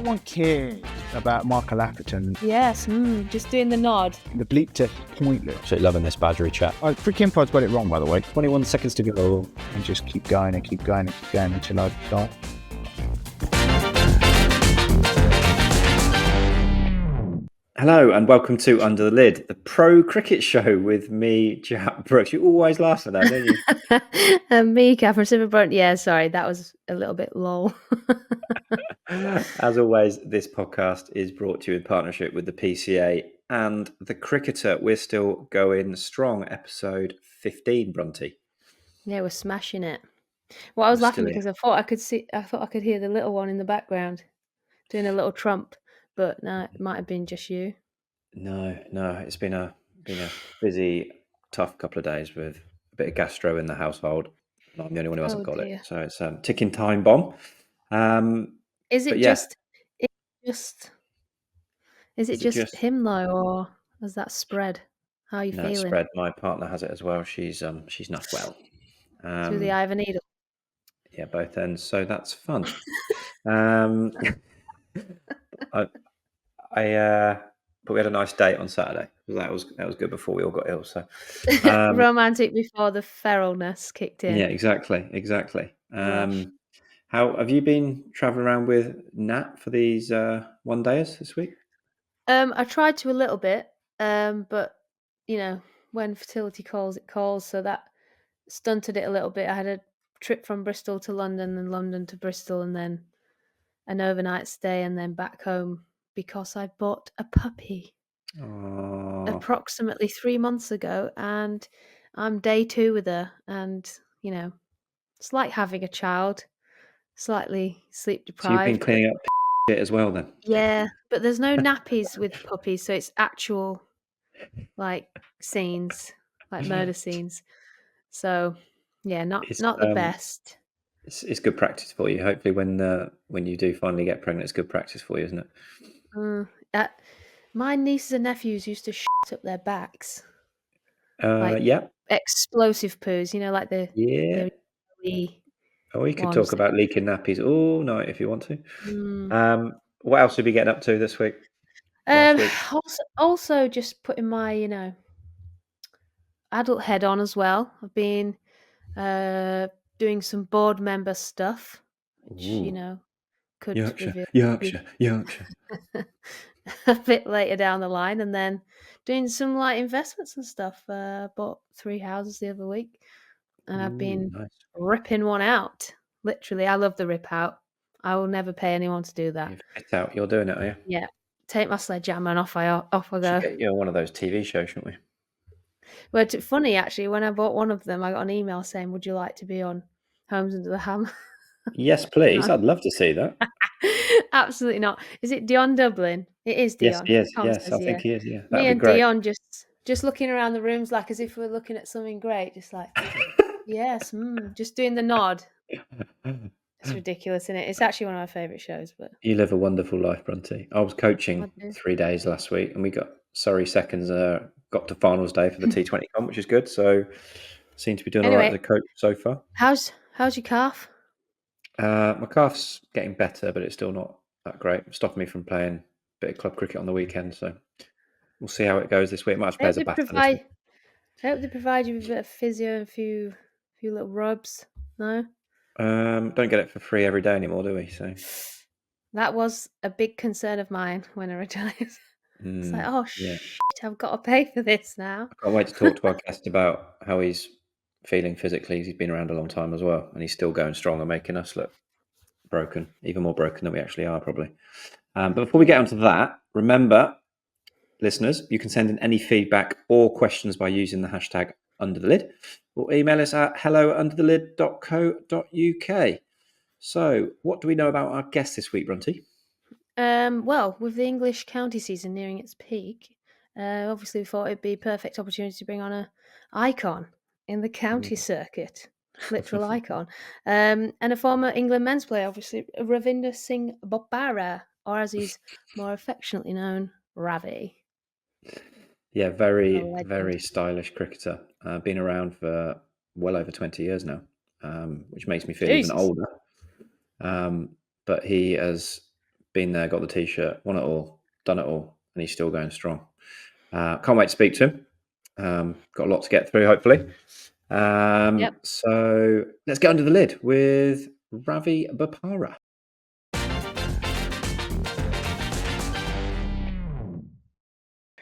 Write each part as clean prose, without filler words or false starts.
one cares about Michael Atherton. Yes, just doing the nod. The bleep test is pointless. Absolutely loving this badgery chat. Oh, Freak Info's got it wrong, by the way. 21 seconds to go. And just keep going and keep going and keep going until I die. Hello and welcome to Under the Lid, the pro cricket show with me, Jack Brooks. You always laugh at that, don't you? And me, Katherine Sciver-Brunt. Yeah, sorry, that was a little bit lol. As always, this podcast is brought to you in partnership with the PCA and the Cricketer. We're still going strong, episode 15, Brunty. Yeah, we're smashing it. Well, I was laughing because I thought I could hear the little one in the background doing a little trump, but no, it might have been just you. No, it's been a busy, tough couple of days with a bit of gastro in the household. I'm the only one who hasn't got it, so it's a ticking time bomb. Is it just him though, or has that spread? How are you feeling? It's spread. My partner has it as well. She's not well. Through the eye of a needle. Yeah, both ends. So that's fun. But we had a nice date on Saturday. That was good before we all got ill. So romantic before the feralness kicked in. Yeah, exactly. How have you been traveling around with Nat for these one days this week? I tried to a little bit, but when fertility calls, it calls. So that stunted it a little bit. I had a trip from Bristol to London and London to Bristol, and then an overnight stay, and then back home because I bought a puppy approximately 3 months ago, and I'm day 2 with her, and it's like having a child, slightly sleep deprived. So you've been cleaning up shit as well then? Yeah, but there's no nappies with puppies, so it's actual scenes, like murder scenes. So yeah, not the best. It's good practice for you. Hopefully, when you do finally get pregnant, it's good practice for you, isn't it? My nieces and nephews used to shit up their backs. Yeah. Explosive poos, like the you could talk about leaking nappies all night if you want to. What else have you getting up to this week? Also just putting my adult head on as well. I've been doing some board member stuff, which could Yorkshire. a bit later down the line, and then doing some investments and stuff. Bought 3 houses the other week, and I've been ripping one out. Literally, I love the rip out. I will never pay anyone to do that. You're doing it, are you? Yeah. Take my sledgehammer and off I go. Should get one of those TV shows, shouldn't we? Well, it's funny actually. When I bought one of them, I got an email saying, "Would you like to be on Homes Under the Hammer?" Yes, please. I'd love to see that. Absolutely not. Is it Dion Dublin? It is Dion. Yes. I think he is. Yeah, me and Dion just looking around the rooms like as if we're looking at something great, just like yes, just doing the nod. It's ridiculous, isn't it? It's actually one of my favourite shows. But you live a wonderful life, Brunty. I was coaching 3 days last week, and we got Surrey seconds. Got to finals day for the T20 comp, which is good. So seem to be doing all right as a coach so far. How's your calf? My calf's getting better, but it's still not that great. Stopping me from playing a bit of club cricket on the weekend. So we'll see how it goes this week. Might have to play as a batter this week. I hope they provide you with a bit of physio and a few little rubs. No? Don't get it for free every day anymore, do we? So that was a big concern of mine when I retired. It's like, shit, I've got to pay for this now. I can't wait to talk to our guest about how he's feeling physically. He's been around a long time as well, and he's still going strong and making us look broken, even more broken than we actually are, probably. But before we get onto that, remember, listeners, you can send in any feedback or questions by using the hashtag #UnderTheLid, or email us at hello@underthelid.co.uk. So, what do we know about our guest this week, Brunty? Well, with the English county season nearing its peak, obviously we thought it'd be a perfect opportunity to bring on an icon in the county circuit, literal icon, and a former England men's player, obviously Ravi Bopara, or as he's more affectionately known, Ravi. Yeah, very stylish cricketer. Been around for well over 20 years now, which makes me feel even older. But he has been there, got the T-shirt, won it all, done it all, and he's still going strong. Can't wait to speak to him. Got a lot to get through, hopefully. So let's get under the lid with Ravi Bopara.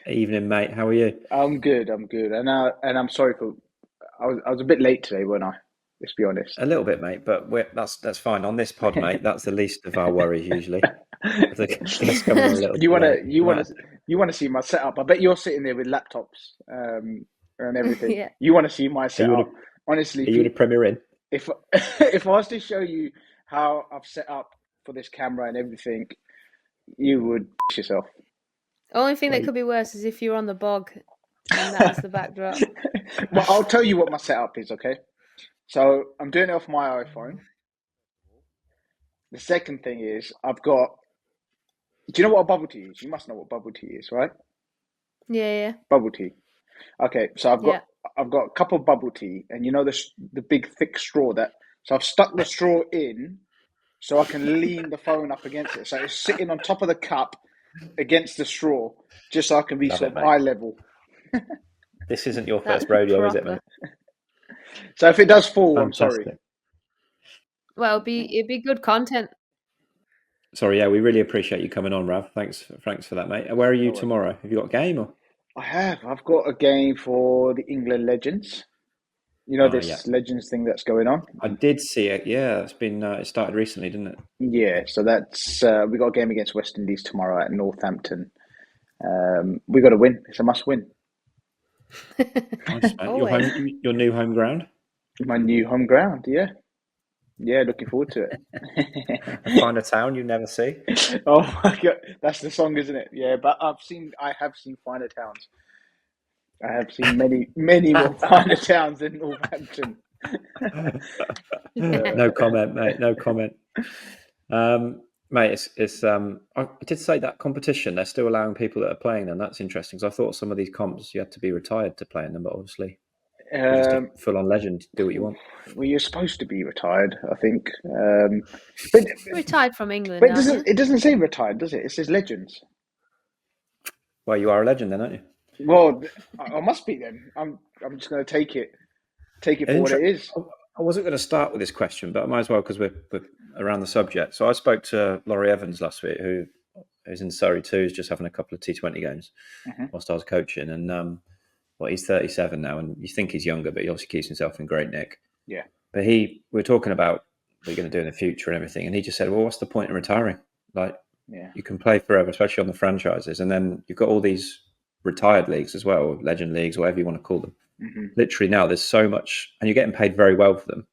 Evening, mate. How are you? I'm good, and I'm sorry for I was a bit late today, weren't I? Let's be honest. A little bit, mate, but that's fine. On this pod, mate, that's the least of our worries usually. The guests coming on a little You bit late. you wanna see my setup. I bet you're sitting there with laptops and everything. Yeah. You want to see my setup. Honestly, Are you in a Premier Inn? if if I was to show you how I've set up for this camera and everything, you would yourself. Only thing that could be worse is if you're on the bog and that was the backdrop. Well, I'll tell you what my setup is, okay? So I'm doing it off my iPhone. The second thing is I've got. Do you know what a bubble tea is? You must know what bubble tea is, right? Yeah. Bubble tea. Okay, so I've got a cup of bubble tea, and you know the big thick straw that. So I've stuck the straw in, so I can lean the phone up against it. So it's sitting on top of the cup against the straw, just so I can be Love sort it, of mate. eye level. This isn't your That's first rodeo, is it, proper. mate? So if it does fall, I'm Fantastic. sorry. Well, it'd be good content. Sorry, yeah, we really appreciate you coming on, Rav. Thanks for that, mate. Where are you No worries. tomorrow? Have you got a game or? I've got a game for the England Legends. You know this Legends thing that's going on? I did see it. Yeah, it's been it started recently, didn't it? Yeah, so that's we got a game against West Indies tomorrow at Northampton. We got to win. It's a must-win. Nice, mate. Your new home ground? My new home ground, yeah. Yeah, looking forward to it. Find a town you never see. Oh my God, that's the song, isn't it? Yeah, but I have seen finer towns. I have seen many more finer towns than Northampton. No comment, mate. No comment. Mate, it's I did say that competition, they're still allowing people that are playing them. That's interesting because I thought some of these comps you had to be retired to play in them, but obviously you're just a full-on legend. Do what you want. Well, you're supposed to be retired, I think. Retired from England, but it doesn't say retired, does it? It says legends. Well, you are a legend then, aren't you? Well, I must be then. I'm just going to take it for what it is. I wasn't going to start with this question, but I might as well because we're around the subject. So I spoke to Laurie Evans last week, who's in Surrey too, who's just having a couple of T20 games whilst I was coaching. And he's 37 now, and you think he's younger, but he obviously keeps himself in great nick. Yeah. But we were talking about what you're going to do in the future and everything, and he just said, "Well, what's the point in retiring? Like, you can play forever, especially on the franchises, and then you've got all these retired leagues as well, or legend leagues, whatever you want to call them. Literally now there's so much, and you're getting paid very well for them.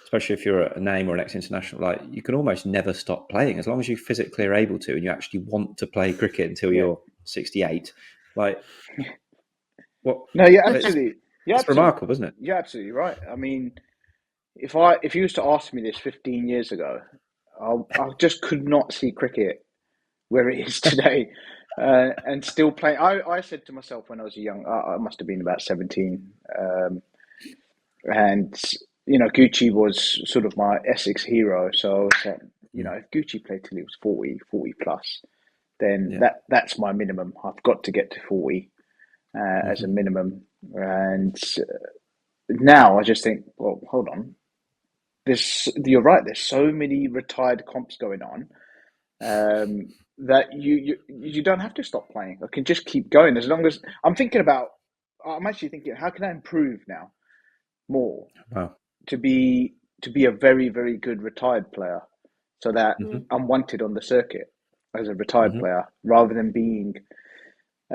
Especially if you're a name or an ex-international, like you can almost never stop playing as long as you physically are able to, and you actually want to play cricket until you're 68. Like, what? No, it's remarkable, isn't it? You're absolutely right. I mean, if you used to ask me this 15 years ago, I just could not see cricket where it is today. And still playing. I said to myself when I was young, I must have been about 17, and Gucci was sort of my Essex hero. So I said, if Gucci played till he was 40 plus, then that's my minimum. I've got to get to 40 as a minimum. And now I just think, well, hold on. You're right. There's so many retired comps going on. That you don't have to stop playing. I can just keep going as long as I'm actually thinking, how can I improve now more to be a very, very good retired player, so that I'm wanted on the circuit as a retired player rather than being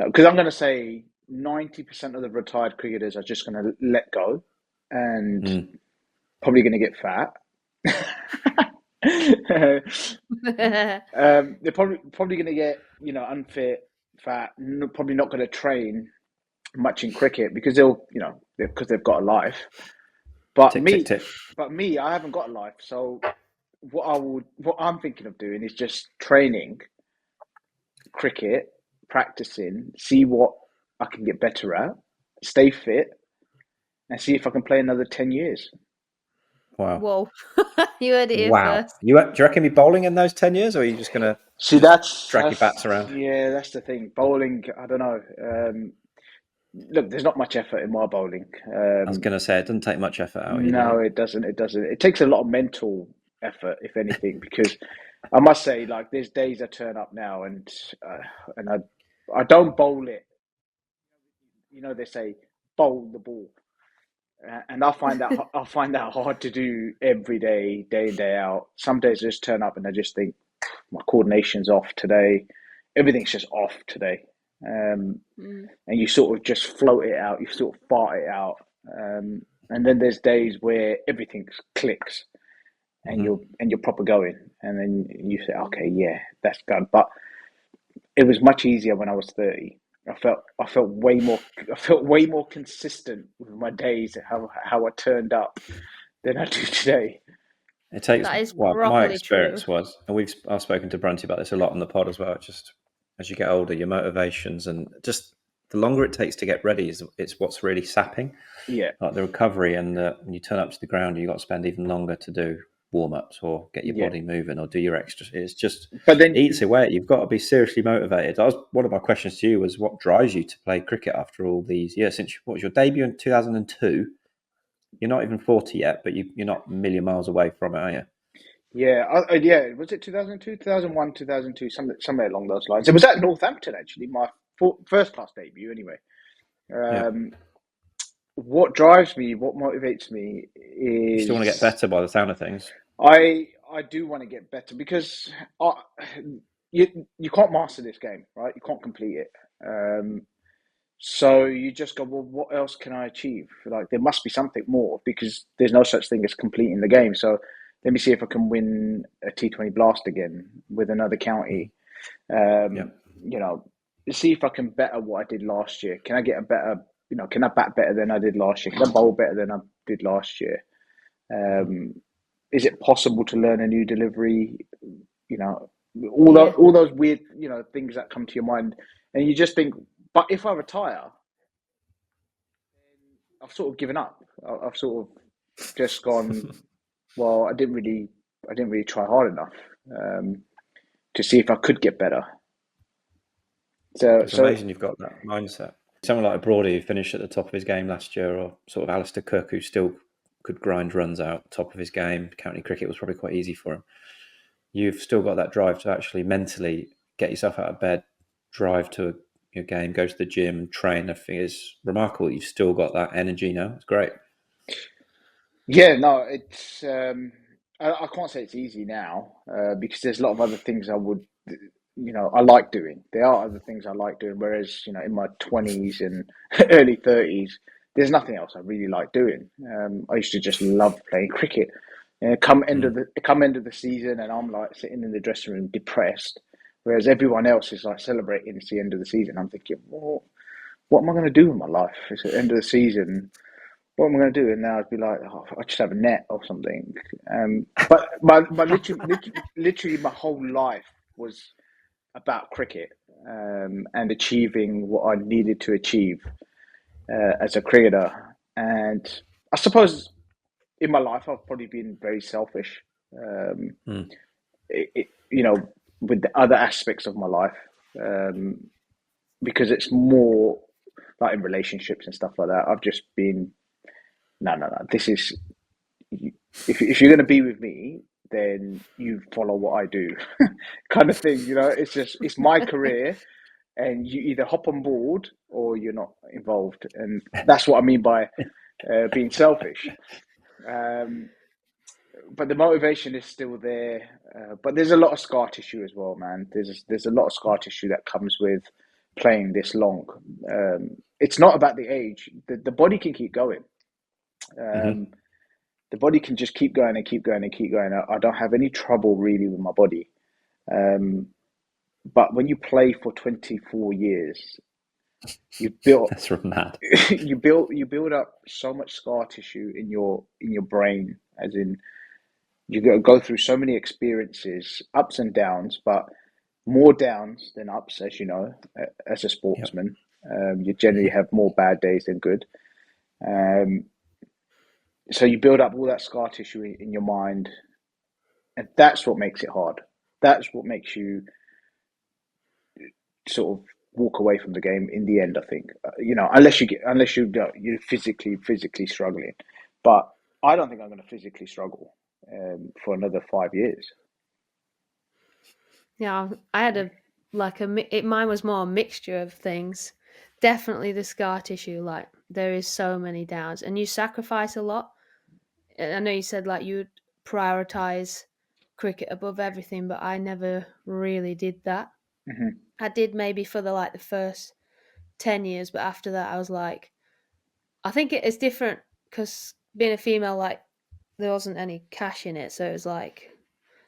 because I'm going to say 90% of the retired cricketers are just going to let go and probably going to get fat. They're probably going to get unfit, fat, probably not going to train much in cricket because they've got a life. But me, I haven't got a life. So what I'm thinking of doing is just training cricket, practicing, see what I can get better at, stay fit, and see if I can play another 10 years. Wow. Whoa. You heard it here Wow. first. Do you reckon you'll be bowling in those 10 years, or are you just going to See, drag your bats around? Yeah, that's the thing. Bowling, I don't know. Look, there's not much effort in my bowling. I was going to say, it doesn't take much effort out of you, does No, it? it doesn't. It doesn't. It takes a lot of mental effort, if anything, because I must say, like, there's days I turn up now and I don't bowl it. You know, they say bowl the ball, and I find that hard to do every day, day in day out. Some days I just turn up and I just think my coordination's off today. Everything's just off today, and you sort of just float it out. You sort of fart it out. And then there's days where everything clicks and you're proper going, and then you say, okay, yeah, that's good. But it was much easier when I was 30. I felt way more consistent with my days, how I turned up than I do today. It takes, That is well, my properly experience true. was, and I've spoken to Brunty about this a lot on the pod as well. It's just as you get older, your motivations and just the longer it takes to get ready it's what's really sapping. Yeah, Like the recovery and when you turn up to the ground, you've got to spend even longer to do warm ups or get your yeah. body moving or do your extras. It's just But then, eats away. You've got to be seriously motivated. One of my questions to you was, what drives you to play cricket after all these years? Since what was your debut in 2002? You're not even 40 yet, but you're not a million miles away from it, are you? yeah, was it 2002, 2001, 2002, somewhere along those lines. It was at Northampton, actually, my first class debut, anyway. Yeah. What drives me, what motivates me You still want to get is better by the sound of things. I do want to get better because you can't master this game, right? You can't complete it. So you just go, well, what else can I achieve? Like there must be something more because there's no such thing as completing the game. So let me see if I can win a T20 Blast again with another county. Yeah. You know, see if I can better what I did last year. Can I get a better, can I bat better than I did last year? Can I bowl better than I did last year? Is it possible to learn a new delivery? You know, all those weird, things that come to your mind, and you just think, but if I retire, I've sort of given up. I've sort of just gone. Well, I didn't really try hard enough to see if I could get better. It's amazing you've got that mindset. Someone like a Brody who finished at the top of his game last year, or sort of Alistair Cook who still could grind runs out, top of his game. County cricket was probably quite easy for him. You've still got that drive to actually mentally get yourself out of bed, drive to your game, go to the gym, train. I think it's remarkable. You've still got that energy now. It's great. Yeah, no, it's. I can't say it's easy now because there's a lot of other things I like doing. There are other things I like doing, whereas in my 20s and early 30s, there's nothing else I really like doing. I used to just love playing cricket. Come end of the season, and I'm like sitting in the dressing room depressed, whereas everyone else is like celebrating it's the end of the season. I'm thinking, well, what am I going to do with my life? It's the end of the season. What am I going to do? And now I'd be like, oh, I just have a net or something. But literally, my whole life was about cricket and achieving what I needed to achieve as a cricketer. And I suppose in my life, I've probably been very selfish. With the other aspects of my life, because it's more like in relationships and stuff like that. I've just been no. This is if you're going to be with me, then you follow what I do, kind of thing. It's my career, and you either hop on board or you're not involved, and that's what I mean by being selfish. But the motivation is still there. But there's a lot of scar tissue as well, man. There's a lot of scar tissue that comes with playing this long. It's not about the age. The body can keep going. The body can just keep going and keep going and keep going. I don't have any trouble really with my body. But when you play for 24 years, you build That's mad. you build up so much scar tissue in your brain, as in you go through so many experiences, ups and downs, but more downs than ups, as you know, as a sportsman. You generally have more bad days than good. So you build up all that scar tissue in your mind, and that's what makes it hard. That's what makes you sort of walk away from the game in the end. I think unless you're physically struggling, but I don't think I'm going to physically struggle for another 5 years. Yeah, I had mine was more a mixture of things. Definitely the scar tissue. Like there is so many downs, and you sacrifice a lot. I know you said like you'd prioritize cricket above everything, but I never really did that. Mm-hmm. I did maybe for the first 10 years, but after that I was like, I think it is different because being a female, like there wasn't any cash in it, so it was like,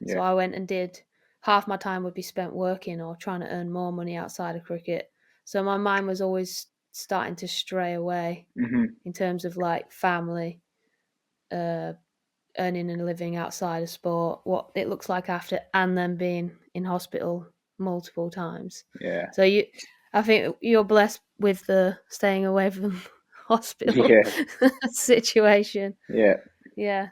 so I went and did half my time would be spent working or trying to earn more money outside of cricket. So my mind was always starting to stray away in terms of like family, earning a living outside of sport, what it looks like after, and then being in hospital multiple times. Yeah. So I think you're blessed with the staying away from hospital situation. Yeah. Yeah.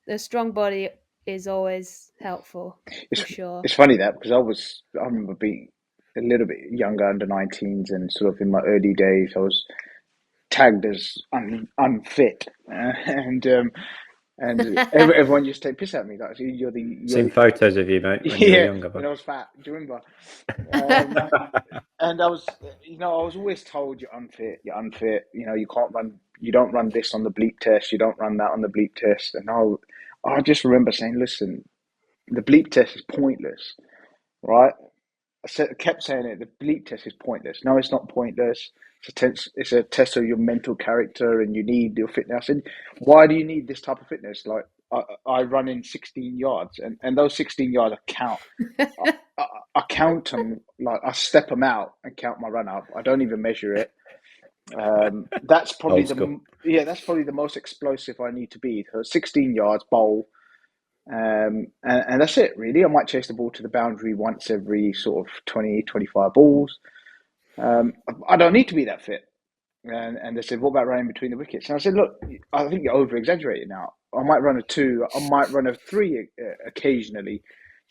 The strong body is always helpful, for sure. It's funny that because I remember being a little bit younger, under 19s, and sort of in my early days, I was tagged as unfit, and everyone used to take piss at me. Like, you're Seen photos of you, mate, when you were younger. when I was fat. Do you remember? And I was always told you're unfit. You can't run. You don't run this on the bleep test. You don't run that on the bleep test. And I just remember saying, listen, the bleep test is pointless, right? I kept saying it. The bleep test is pointless. No, it's not pointless. It's a test of your mental character, and you need your fitness. I said, why do you need this type of fitness? Like I run in 16 yards, and those 16 yards I count. I count them, like I step them out and count my run up. I don't even measure it. That's probably that's probably the most explosive I need to be. So 16 yards bowl. And that's it, really. I might chase the ball to the boundary once every sort of 20, 25 balls. I don't need to be that fit. And they said, what about running between the wickets? And I said, look, I think you're over-exaggerating now. I might run a 2, I might run a 3 occasionally,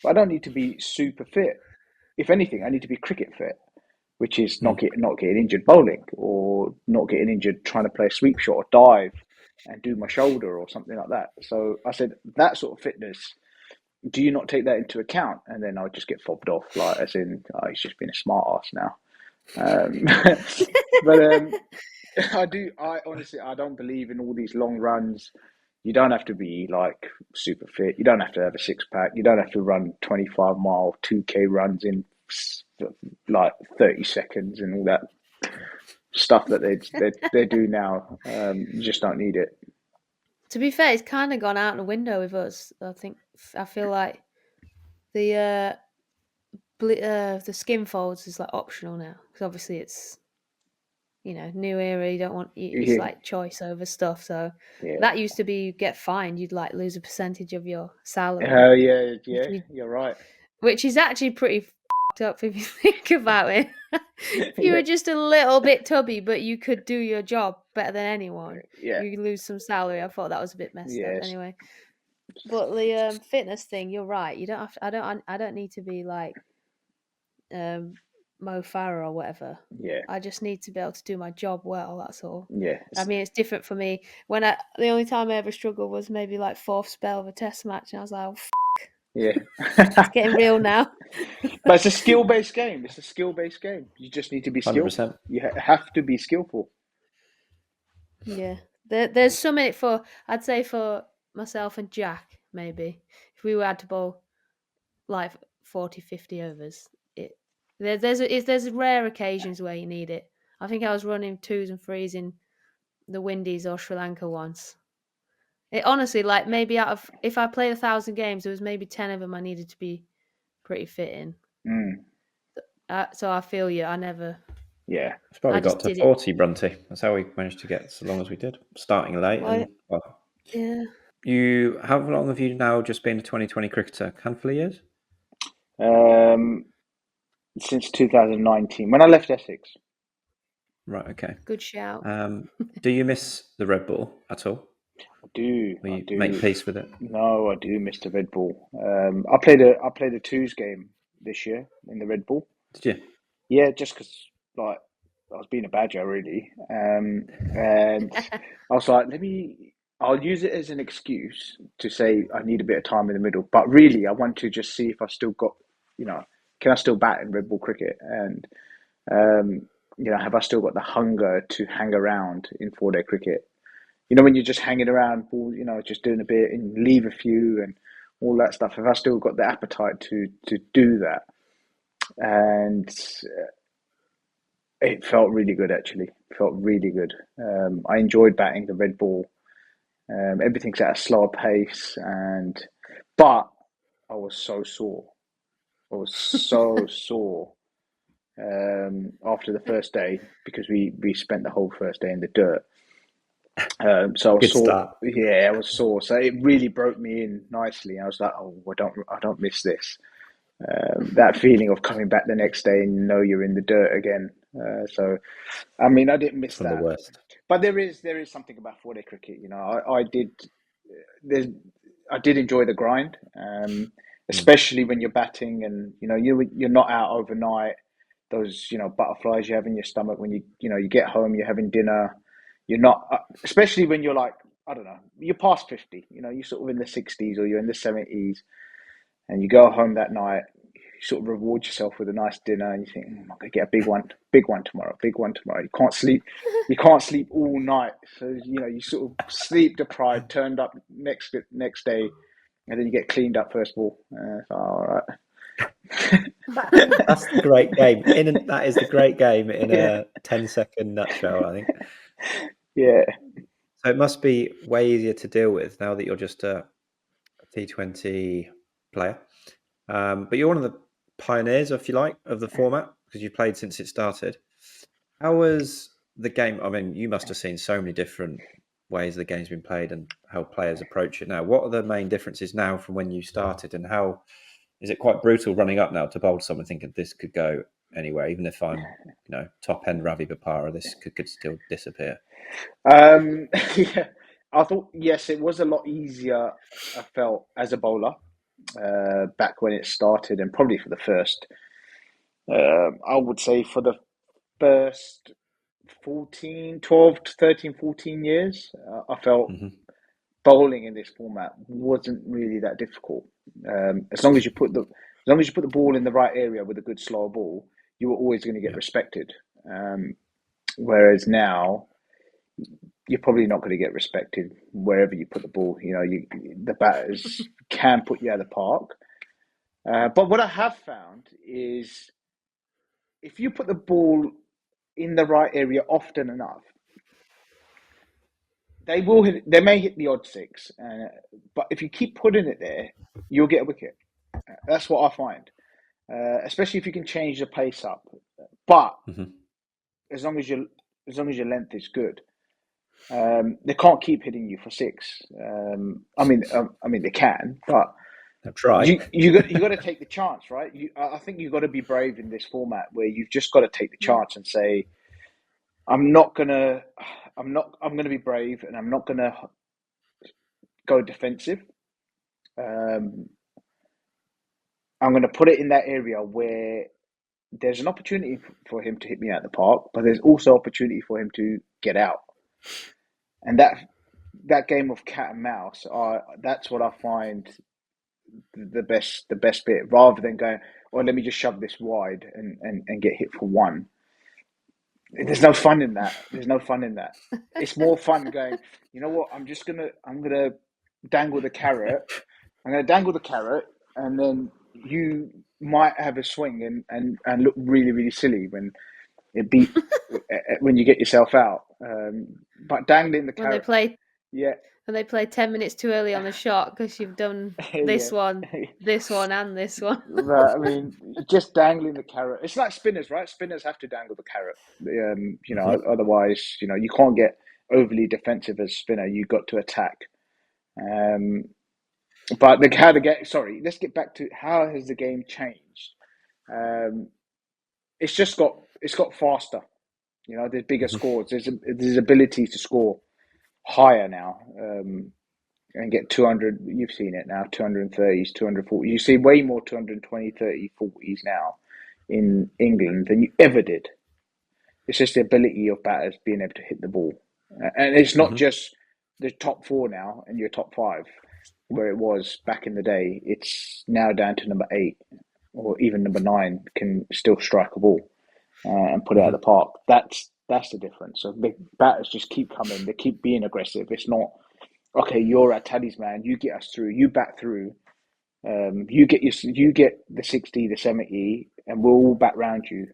but I don't need to be super fit. If anything, I need to be cricket fit, which is not getting injured bowling or not getting injured trying to play a sweep shot or dive and do my shoulder or something like that. So I said, that sort of fitness, do you not take that into account? And then I would just get fobbed off, like as in, he's just been a smart ass now. But I honestly, I don't believe in all these long runs. You don't have to be like super fit. You don't have to have a 6-pack. You don't have to run 25-mile 2K runs in like 30 seconds and all that stuff that they do now. You just don't need it. To be fair, it's kind of gone out the window with us. I feel like the skin folds is like optional now because obviously it's new era. You don't want it's like choice over stuff. So that used to be you get fined. You'd like lose a percentage of your salary. You're right. Which is actually pretty fucked up if you think about it. If you were just a little bit tubby, but you could do your job better than anyone, you lose some salary. I thought that was a bit messed up. Anyway, but the fitness thing, you're right. You don't have to. I don't need to be like Mo Farah or whatever. Yeah. I just need to be able to do my job well. That's all. Yeah. I mean, it's different for me. The only time I ever struggled was maybe like fourth spell of a test match, and I was like, yeah, it's getting real now. But it's a skill-based game. You just need to be skillful. 100%. You have to be skillful. Yeah, there's some in it for, I'd say, for myself and Jack, maybe. If we had to bowl like 40, 50 overs, there's rare occasions where you need it. I think I was running 2s and 3s in the Windies or Sri Lanka once. It honestly, like maybe if I played 1,000 games, there was maybe 10 of them I needed to be pretty fit in. So I feel you. I never. Yeah, it's probably got to 40, Brunty. That's how we managed to get as long as we did, starting late. Yeah. How long have you now just been a 2020 cricketer? A handful of years? Since 2019, when I left Essex. Right. Okay. Good shout. Do you miss the red ball at all? Do Will I you do? make peace with it? No, I do miss the Red Bull. I played a twos game this year in the Red Bull. Did you? Yeah, just because like I was being a badger really, and I was like, I'll use it as an excuse to say I need a bit of time in the middle. But really, I want to just see if I still got, can I still bat in Red Bull cricket, and um, have I still got the hunger to hang around in 4-day cricket? When you're just hanging around, just doing a bit and leave a few and all that stuff. Have I still got the appetite to do that? And it felt really good, actually. It felt really good. I enjoyed batting the red ball. Everything's at a slower pace, but I was so sore. I was so sore after the first day because we spent the whole first day in the dirt. So I was Good sore. start. Yeah, I was sore. So it really broke me in nicely. I was like, oh, I don't miss this. That feeling of coming back the next day and you know you're in the dirt again. So, I mean, I didn't miss From the that. worst. But there is something about 4-day cricket. There's I did enjoy the grind, especially when you're batting and you're not out overnight. Those butterflies you have in your stomach when you get home, you're having dinner. You're not, especially when you're like, I don't know, you're past 50. You're sort of in the 60s or you're in the 70s, and you go home that night. You sort of reward yourself with a nice dinner, and you think, I'm gonna get a big one tomorrow, big one tomorrow. You can't sleep all night, so you sort of sleep deprived, turned up next day, and then you get cleaned up first ball. All right. That's the great game. That is the great game in Yeah, a 10-second nutshell, I think. yeah. So it must be way easier to deal with now that you're just a T20 player. But you're one of the pioneers, if you like, of the format because you played since it started. How was the game? I mean, you must have seen so many different ways the game's been played and how players approach it now. What are the main differences now from when you started, and how is it quite brutal running up now to bowl someone thinking this could go anywhere, even if I'm, top end Ravi Bopara, this could still disappear. Yeah, I thought yes, it was a lot easier. I felt as a bowler back when it started, and probably for the first. I would say for the first 12 to 13, 14 years, I felt Mm-hmm. bowling in this format wasn't really that difficult. As long as you put the ball in the right area with a good slow ball, you were always going to get Yeah. respected. Whereas now, you're probably not going to get respected wherever you put the ball. The batters can put you out of the park. But what I have found is if you put the ball in the right area often enough, they may hit the odd six, but if you keep putting it there, you'll get a wicket. That's what I find, especially if you can change the pace up. But Mm-hmm. as long as your length is good, they can't keep hitting you for six. I mean they can, but I'll try. you got to take the chance, right? I think you've got to be brave in this format where you've just got to take the chance and say, I'm gonna be brave and I'm not gonna go defensive. Um, I'm gonna put it in that area where there's an opportunity for him to hit me out the park, but there's also opportunity for him to get out. And that game of cat and mouse, that's what I find the best bit, rather than going, oh, let me just shove this wide and get hit for one. There's no fun in that. There's no fun in that. It's more fun going, you know what, I'm gonna dangle the carrot. I'm gonna dangle the carrot, and then you might have a swing and look really, really silly it beat when you get yourself out. But dangling the When they carrot, play yeah, when they play 10 minutes too early on the shot because you've done yeah. this one, and this one. But, I mean, just dangling the carrot. It's like spinners, right? Spinners have to dangle the carrot. Mm-hmm. Otherwise, you can't get overly defensive as a spinner. You've got to attack. Um, but sorry, let's get back to how has the game changed. Um, it's got faster. There's bigger Mm-hmm. scores. There's ability to score higher now, and get 200. You've seen it now, 230s, 240. You see way more 220, 30, 40s now in England than you ever did. It's just the ability of batters being able to hit the ball. And it's not just the top four now and your top five, where it was back in the day. It's now down to number 8 or even number 9 can still strike a ball and put it out of the park. That's the difference. So big batters just keep coming. They keep being aggressive. It's not, okay, you're our talisman. You get us through. You bat through. You get the 60, the 70, and we'll all bat round you.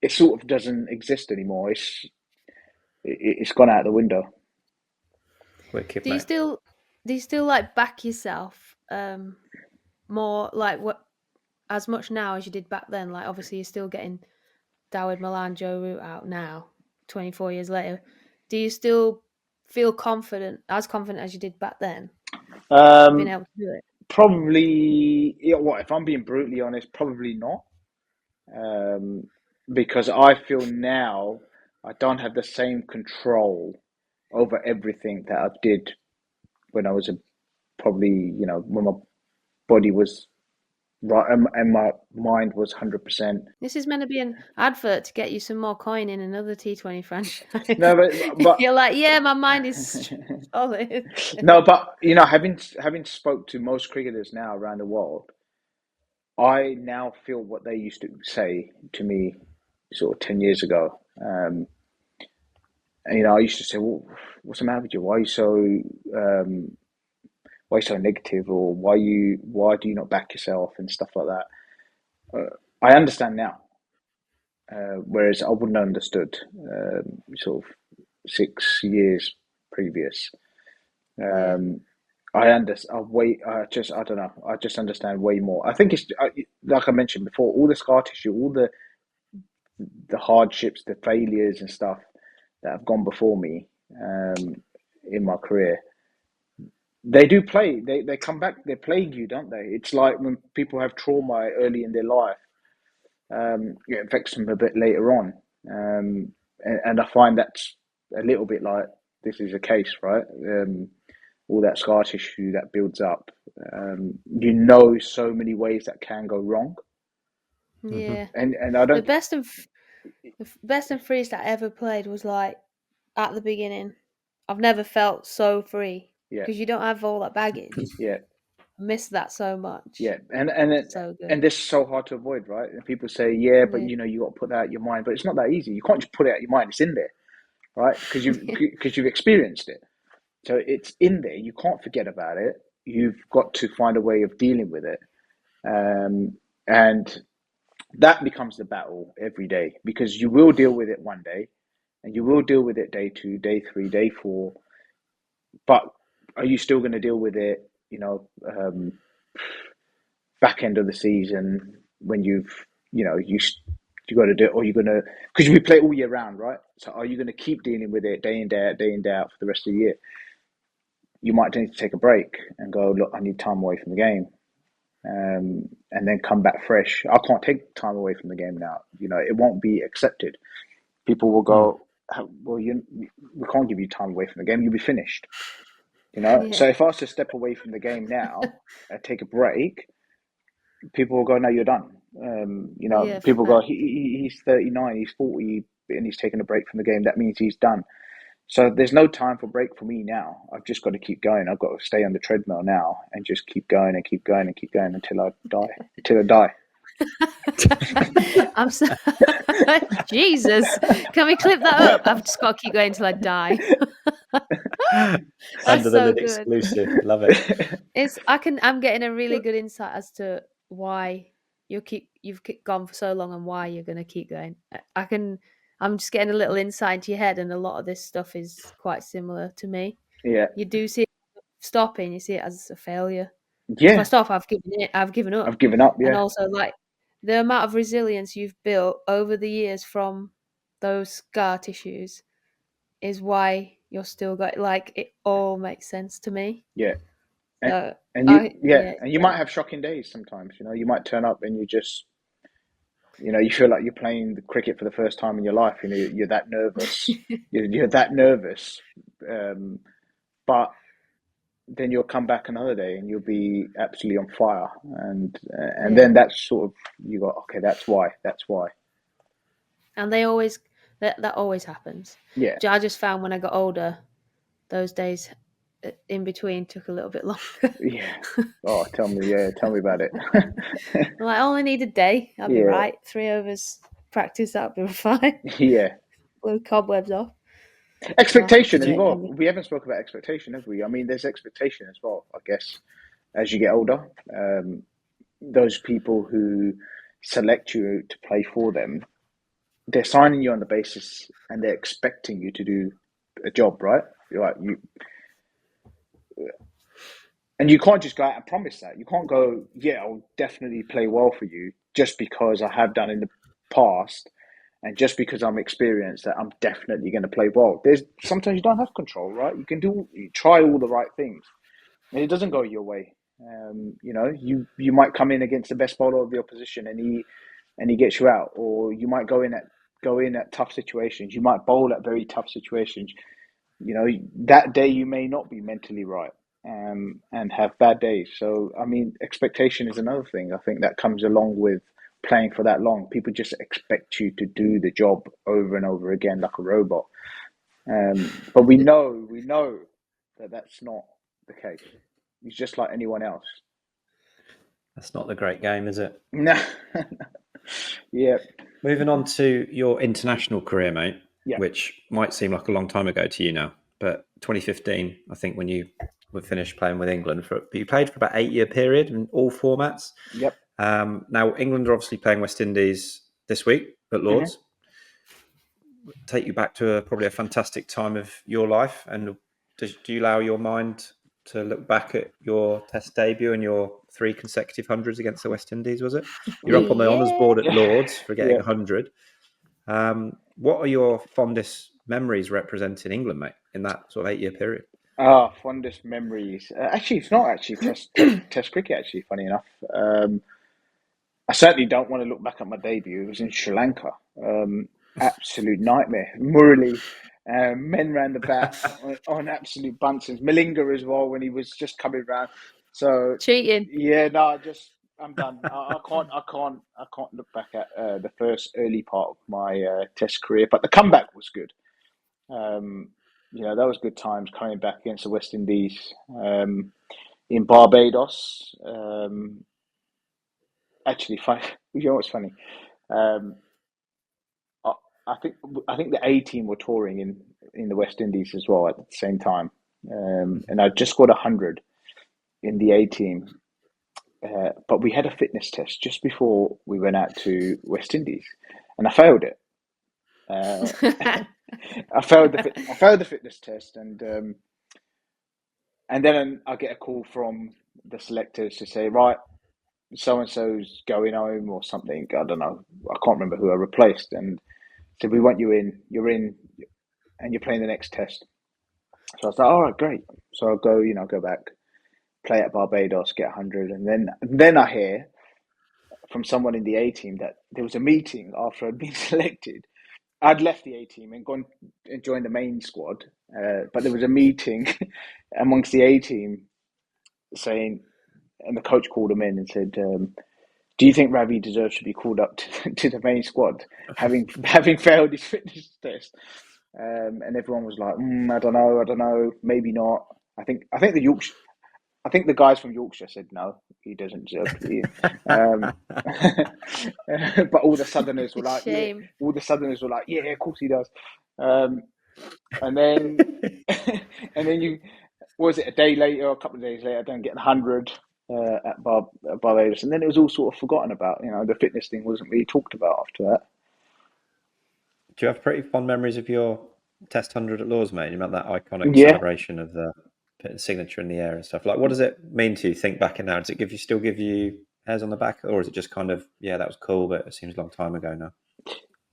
It sort of doesn't exist anymore. It's gone out the window. Wicked, Do you still like back yourself more like what as much now as you did back then? Like obviously you're still getting Dawid Malan, Joe Root out now, 24 years later. Do you still feel confident as you did back then? Being able to do it? Probably, if I'm being brutally honest, probably not. Because I feel now I don't have the same control over everything that I did when I was probably, when my body was right and my mind was 100%. This is meant to be an advert to get you some more coin in another T20 franchise. No, but you're like, yeah, my mind is solid. No, but having spoke to most cricketers now around the world, I now feel what they used to say to me sort of 10 years ago. And, I used to say, well, what's the matter with you? Why are you so negative? Or why do you not back yourself and stuff like that? I understand now. Whereas I wouldn't have understood sort of 6 years previous. I understand. I don't know. I just understand way more. I think it's like I mentioned before. All the scar tissue, all the hardships, the failures and stuff that have gone before me in my career. They do play. They come back. They plague you, don't they? It's like when people have trauma early in their life. It affects them a bit later on, and I find that's a little bit like this is a case, right? All that scar tissue that builds up. So many ways that can go wrong. Yeah, and I don't. The best and freest I ever played was like at the beginning. I've never felt so free because you don't have all that baggage. Yeah. I miss that so much. Yeah, so good. and this is so hard to avoid, right? And people say, but you got to put that out of your mind, but it's not that easy. You can't just put it out of your mind. It's in there, right? Because you've experienced it, so it's in there. You can't forget about it. You've got to find a way of dealing with it, and that becomes the battle every day because you will deal with it one day, and you will deal with it day 2, day 3, day 4. But are you still going to deal with it? Back end of the season when you got to do it, or you're going to, because we play all year round, right? So are you going to keep dealing with it day in, day out for the rest of the year? You might need to take a break and go, look, I need time away from the game, and then come back fresh. I can't take time away from the game now. It won't be accepted. People will go, well, we can't give you time away from the game. You'll be finished. So if I was to step away from the game now and take a break, people will go, no, you're done. People go, he's 39, he's 40, and he's taking a break from the game. That means he's done. So there's no time for break for me now. I've just got to keep going. I've got to stay on the treadmill now and just keep going and keep going and keep going until I die. I'm so Jesus. Can we clip that up? I've just got to keep going until I die. Under the lid exclusive. Love it. I'm getting a really good insight as to why you've gone for so long and why you're going to keep going. I'm just getting a little insight into your head, and a lot of this stuff is quite similar to me. Yeah. You do see it stopping, you see it as a failure. Yeah. If I stop, I've given up. I've given up, yeah. And also, like, the amount of resilience you've built over the years from those scar tissues is why you're still got, like, it all makes sense to me. Yeah. And you might have shocking days sometimes. You might turn up and you just, you feel like you're playing the cricket for the first time in your life. You're that nervous. you're that nervous. but then you'll come back another day and you'll be absolutely on fire, and then that's sort of, you go, okay, that's why. And they always that always happens. Yeah. I just found when I got older, those days in between took a little bit longer. Yeah. Oh, tell me about it. I'm like, I only need a day, I'll be Yeah. right. 3 overs practice, that'll be fine. Yeah. Blow cobwebs off. Expectation as Great well. hobby. We haven't spoken about expectation, have we? I mean, there's expectation as well, I guess, as you get older. Those people who select you to play for them, they're signing you on the basis and they're expecting you to do a job, right? And you can't just go out and promise that. You can't go, yeah, I'll definitely play well for you just because I have done in the past, and just because I'm experienced that I'm definitely going to play well. There's sometimes you don't have control, right? You try all the right things, and it doesn't go your way. You might come in against the best bowler of the opposition, and he gets you out, or you might go in at tough situations. You might bowl at very tough situations. That day you may not be mentally right, and have bad days. So, I mean, expectation is another thing. I think that comes along with playing for that long. People just expect you to do the job over and over again like a robot. But we know that that's not the case. He's just like anyone else. That's not the great game, is it? No. Yeah. Moving on to your international career, mate, Yeah. which might seem like a long time ago to you now, but 2015, I think, when you were finished playing with England, you played for about 8-year period in all formats. Yep. Now, England are obviously playing West Indies this week at Lords. Take you back to probably a fantastic time of your life, and do you allow your mind to look back at your Test debut and your 3 consecutive hundreds against the West Indies? Was it? You're up on the honours board at Lords for getting 100. What are your fondest memories representing England, mate, in that sort of 8-year period? Fondest memories. Actually, it's not actually test cricket. Actually, funny enough, I certainly don't want to look back at my debut. It was in Sri Lanka. Absolute nightmare. Murali, men ran the bat on absolute bunches. Malinga as well when he was just coming round. So cheating. Yeah, no, I'm done. I can't look back at the first early part of my Test career, but the comeback was good. That was good times coming back against the West Indies in Barbados. Actually, you know what's funny? I think the A team were touring in the West Indies as well at the same time, and I just got 100 in the A team. But we had a fitness test just before we went out to West Indies, and I failed it. I failed the fitness test, and then I get a call from the selectors to say, right, so and so's going home or something. I don't know. I can't remember who I replaced, and said, we want you in. You're in, and you're playing the next test. So I was like, all right, great. So I'll go back, play at Barbados, get 100, and then I hear from someone in the A team that there was a meeting after I'd been selected. I'd left the A team and gone and joined the main squad, but there was a meeting amongst the A team saying, and the coach called him in and said, do you think Ravi deserves to be called up to the main squad, having failed his fitness test? And everyone was like, I don't know, maybe not. I think the guys from Yorkshire said no, he doesn't deserve to be. But all the Southerners were like, Shame. yeah. All the Southerners were like, yeah, of course he does. And then a day later, a couple of days later, I don't get 100 at Barbados, and then it was all sort of forgotten about. The fitness thing wasn't really talked about after that. Do you have pretty fond memories of your Test 100 at Lords, mate? You remember that iconic celebration of the signature in the air and stuff? Like, what does it mean to you? Think back now. Does it still give you hairs on the back, or is it just kind of, yeah, that was cool, but it seems a long time ago now?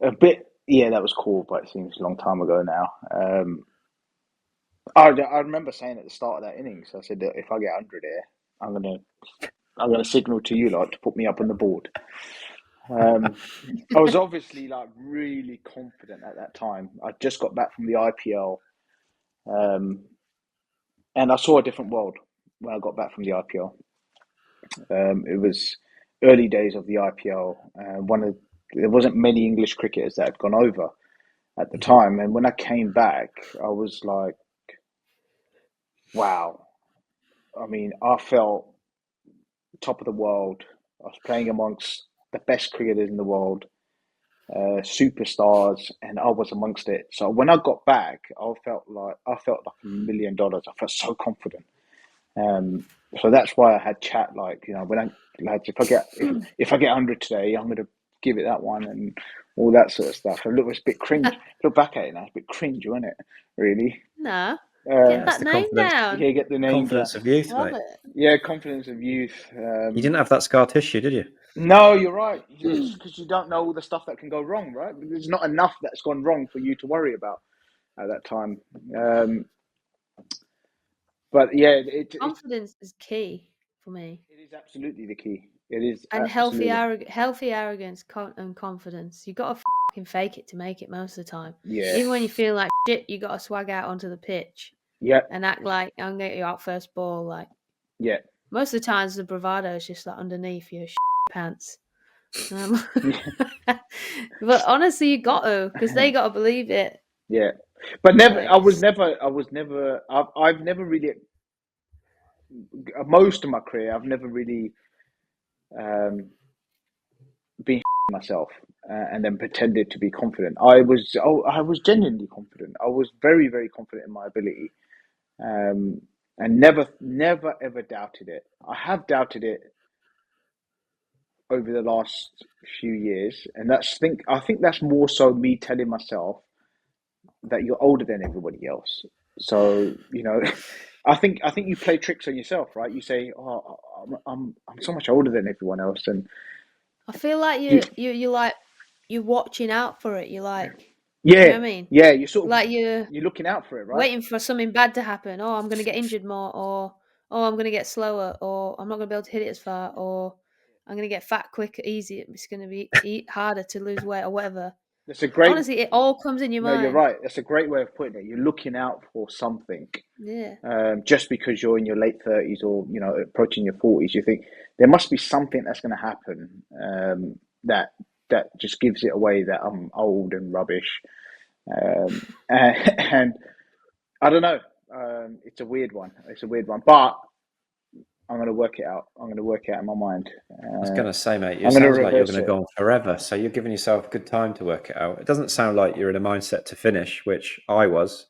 A bit, yeah, that was cool, but it seems a long time ago now. I remember saying at the start of that innings, I said that if I get 100 here, I'm gonna signal to you lot to put me up on the board. I was obviously like really confident at that time. I just got back from the IPL, and I saw a different world when I got back from the IPL. It was early days of the IPL. There wasn't many English cricketers that had gone over at the time, and when I came back, I was like, wow. I mean, I felt top of the world. I was playing amongst the best cricketers in the world, superstars, and I was amongst it. So when I got back, I felt like $1 million. I felt so confident. So that's why I had chat like, when lads, if I get 100 today, I'm gonna give it that one and all that sort of stuff. It's a bit cringe. Look back at it now, it's a bit cringe, isn't it? Really? No, get That's that the name confidence. down. Yeah, get the name down. Confidence of youth, Love mate. it. Yeah, confidence of youth. You didn't have that scar tissue, did you? No, you're right. It's because you don't know all the stuff that can go wrong, right? There's not enough that's gone wrong for you to worry about at that time. But yeah, Confidence is key for me. it is absolutely the key. It is And healthy, absolutely. healthy arrogance and confidence. You got to fucking fake it to make it most of the time. Yeah. Even when you feel like shit, you got to swag out onto the pitch Yeah. and act like I'm gonna get you out first ball. Like Yeah. most of the times, the bravado is just like underneath your pants. But honestly, you got to because they got to believe it. Yeah. But never. Like, I've never really. Most of my career, I've never really been myself and then pretended to be confident. I was genuinely confident. I was very, very confident in my ability, and never ever doubted it. I have doubted it over the last few years, and I think that's more so me telling myself that you're older than everybody else. So I think you play tricks on yourself, right? You say, "Oh, I'm so much older than everyone else," and I feel like you, you're watching out for it. You're like, yeah, you know what I mean? yeah, you're sort of Like you're looking out for it, right? waiting for something bad to happen. Oh, I'm going to get injured more, or oh, I'm going to get slower, or I'm not going to be able to hit it as far, or I'm going to get fat quicker, easier. It's going to be harder to lose weight, or whatever. That's a great. Honestly, it all comes in your No, you're mind. right. That's a great way of putting it. You're looking out for something. Yeah. Just because you're in your late 30s or approaching your 40s, you think there must be something that's going to happen that just gives it away that I'm old and rubbish. And I don't know. It's a weird one. But I'm going to work it out. I'm going to work it out in my mind. I was going to say, mate, it I'm going to sounds like you're reverse going to it. go on forever. So you're giving yourself good time to work it out. It doesn't sound like you're in a mindset to finish, which I was.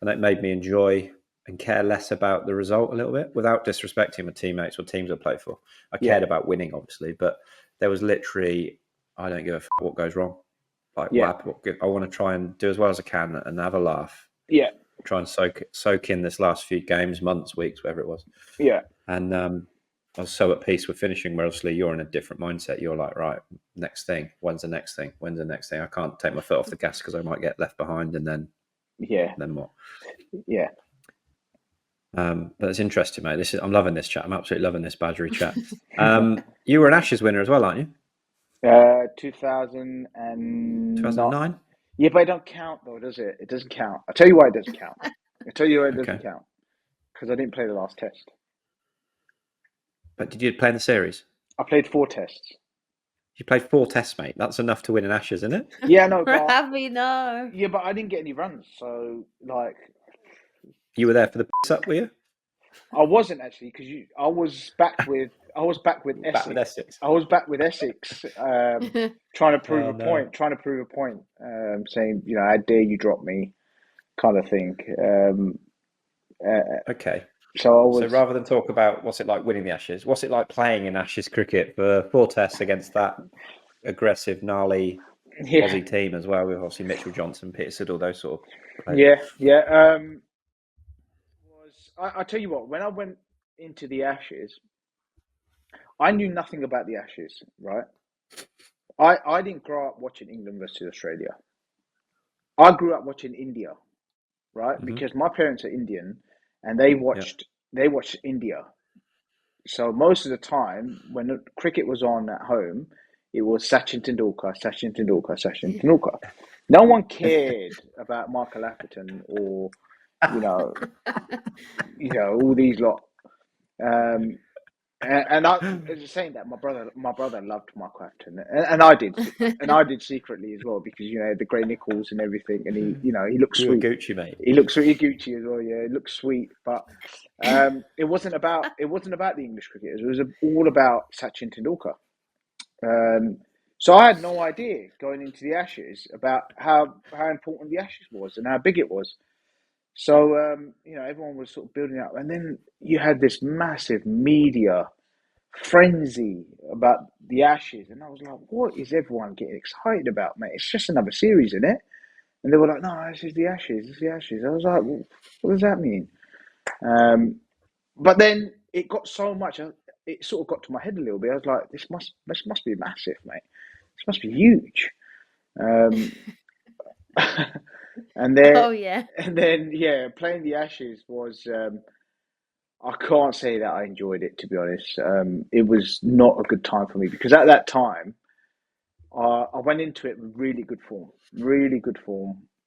And it made me enjoy and care less about the result a little bit without disrespecting my teammates or teams I play for. I cared about winning, obviously, but there was literally, I don't give a what goes wrong. Like, I want to try and do as well as I can and have a laugh. Yeah. Try and soak in this last few games, months, weeks, whatever it was. Yeah. And I was so at peace with finishing, where obviously you're in a different mindset. You're like, right, next thing. When's the next thing? When's the next thing? I can't take my foot off the gas because I might get left behind, and then what? Yeah. But it's interesting, mate. I'm loving this chat. I'm absolutely loving this Badgery chat. You were an Ashes winner as well, aren't you? 2009. Yeah, but it don't count though, does it? It doesn't count. I'll tell you why it doesn't count. Doesn't count. Because I didn't play the last test. But did you play in the series? I played 4 tests. You played 4 tests, mate. That's enough to win an Ashes, isn't it? Yeah, no, but Ravi, no. Yeah, but I didn't get any runs, so like. You were there for the up, were you? I wasn't actually, because I was back with Essex. I was back with Essex, trying to prove a point. Saying, how dare you drop me, kind of thing. Okay. So rather than talk about what's it like winning the Ashes, what's it like playing in Ashes cricket for 4 tests against that aggressive, gnarly Aussie team as well, with obviously Mitchell Johnson, Peter Siddle, those sort of players? Yeah. I tell you what, when I went into the Ashes, I knew nothing about the Ashes, right? I didn't grow up watching England versus Australia. I grew up watching India, right? Mm-hmm. Because my parents are Indian, and they watched India. So most of the time, when cricket was on at home, it was Sachin Tendulkar. No one cared about Michael Atherton or you know, all these lot. And I was saying that my brother loved Michael Clapton, and I did secretly as well, because the grey nickels and everything, and he looks You were sweet. Gucci, mate. He looks sweet, Gucci as well. Yeah, he looks sweet, but it wasn't about the English cricketers. It was all about Sachin Tendulkar. So I had no idea going into the Ashes about how important the Ashes was and how big it was. So everyone was sort of building up, and then you had this massive media frenzy about the Ashes, and I was like, "What is everyone getting excited about, mate? It's just another series, isn't it?" And they were like, "No, this is the Ashes. It's the Ashes." I was like, well, "What does that mean?" But then it got so much. It sort of got to my head a little bit. I was like, "This must be massive, mate. This must be huge." Um, and Oh yeah. then playing the Ashes was. I can't say that I enjoyed it, to be honest. It was not a good time for me, because at that time I went into it with really good form,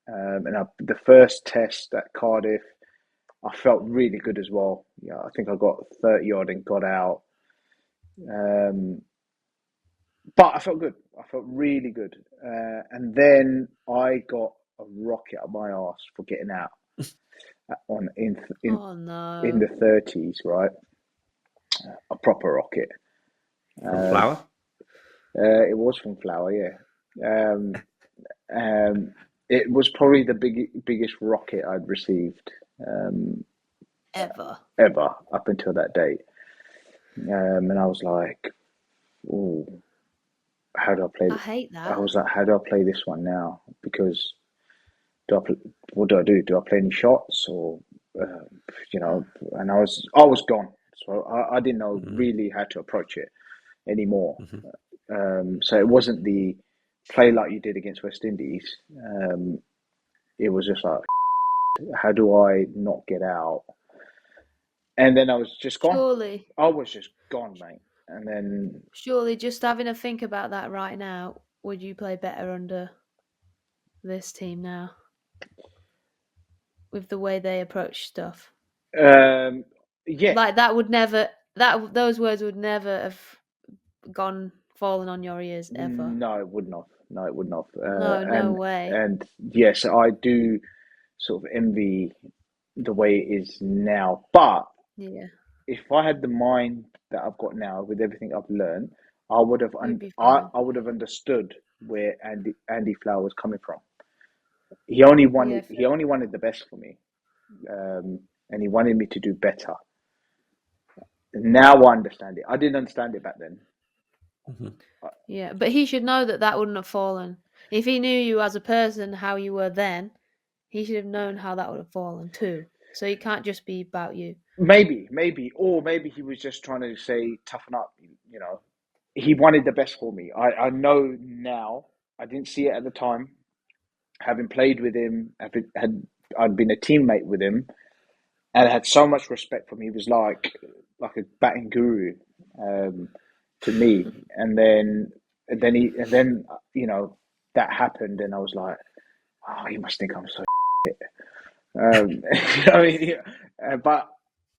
and the first test at Cardiff, I felt really good as well. Yeah, I think I got 30 odd and got out. But I felt good. I felt really good. And then I got a rocket up my arse for getting out Oh no. in the 30s, right? A proper rocket. From Flower? It was from Flower, yeah. It was probably the biggest rocket I'd received Ever. up until that date. And I was like, "Oh, how do I play?" I hate that. I was like, "How do I play this one now?" Because what do I do? Do I play any shots, or And I was gone, so I didn't know really how to approach it anymore. So it wasn't the play like you did against West Indies. It was just like, how do I not get out? And then I was just gone. Surely, I was just gone, mate. And then just having a think about that right now, would you play better under this team now? With the way they approach stuff? yeah, Like that would never those words would never have fallen on your ears ever. no, it would not. No, it would not. No way. And yes, I do sort of envy the way it is now. But Yeah, if I had the mind that I've got now, with everything I've learned, I would have you'd be fine. I would have understood where Andy Flower was coming from. He only wanted the best for me, and he wanted me to do better. Now I understand it. I didn't understand it back then. Yeah, but he should know that wouldn't have fallen. If he knew you as a person, how you were then, he should have known how that would have fallen too. So it can't just be about you. Maybe, or maybe he was just trying to say, toughen up. He wanted the best for me. I know now. I didn't see it at the time. Having played with him, I'd been a teammate with him, and I had so much respect for him. He was like a batting guru to me. And then that happened, and I was like, oh, he must think I'm so shit. I mean, but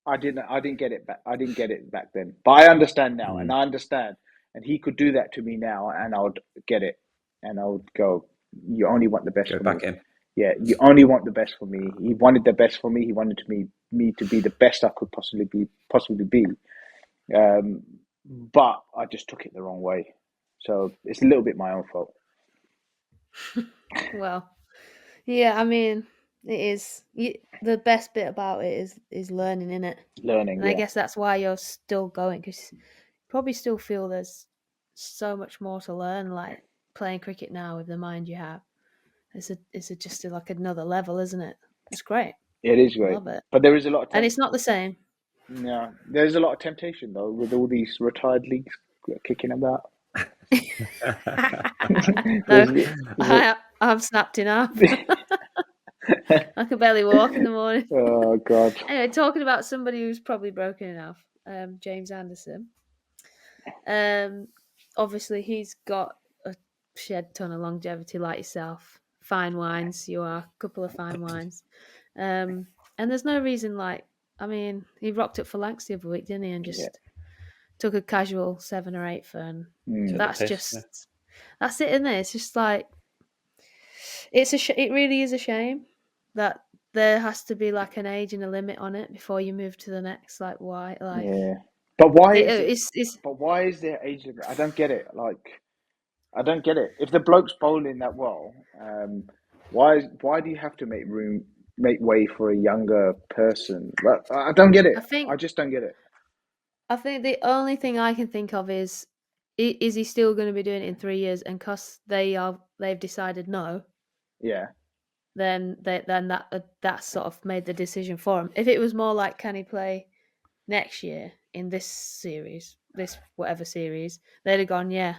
I didn't get it back. I didn't get it back then. But I understand now, and I understand. And he could do that to me now, and I would get it, and I would go, "You only want the best for me." In. Yeah, you only want the best for me. He wanted the best for me. He wanted me to be the best I could possibly be. But I just took it the wrong way. So it's a little bit my own fault. Well, yeah, I mean, it is. The best bit about it is learning, in it. Learning, And I yeah. guess that's why you're still going, because you probably still feel there's so much more to learn. Like playing cricket now with the mind you have, it's just like another level, isn't it? It's great. It is great. Love it. But there is a lot of And it's not the same. Yeah, there's a lot of temptation though, with all these retired leagues kicking about. No, I'm snapped in half. I can barely walk in the morning. Oh God. Anyway, talking about somebody who's probably broken in half, James Anderson. Obviously he's got a shed ton of longevity like yourself. Fine wines, you are a couple of fine wines. And there's no reason, like, I mean, he rocked up for Lancs the other week, didn't he? And just took a casual 7 or 8 for, and that's just that's it, isn't it? It's just like it really is a shame that there has to be like an age and a limit on it before you move to the next. Like, why? Like, but why is it? It's But why is there age limit? I don't get it. Like, I don't get it. If the bloke's bowling that well, why do you have to make way for a younger person? But I don't get it. I just don't get it. I think the only thing I can think of is he still going to be doing it in 3 years? And because they've decided no, Yeah. then that sort of made the decision for him. If it was more like, can he play next year in this series, this whatever series, they'd have gone, yeah,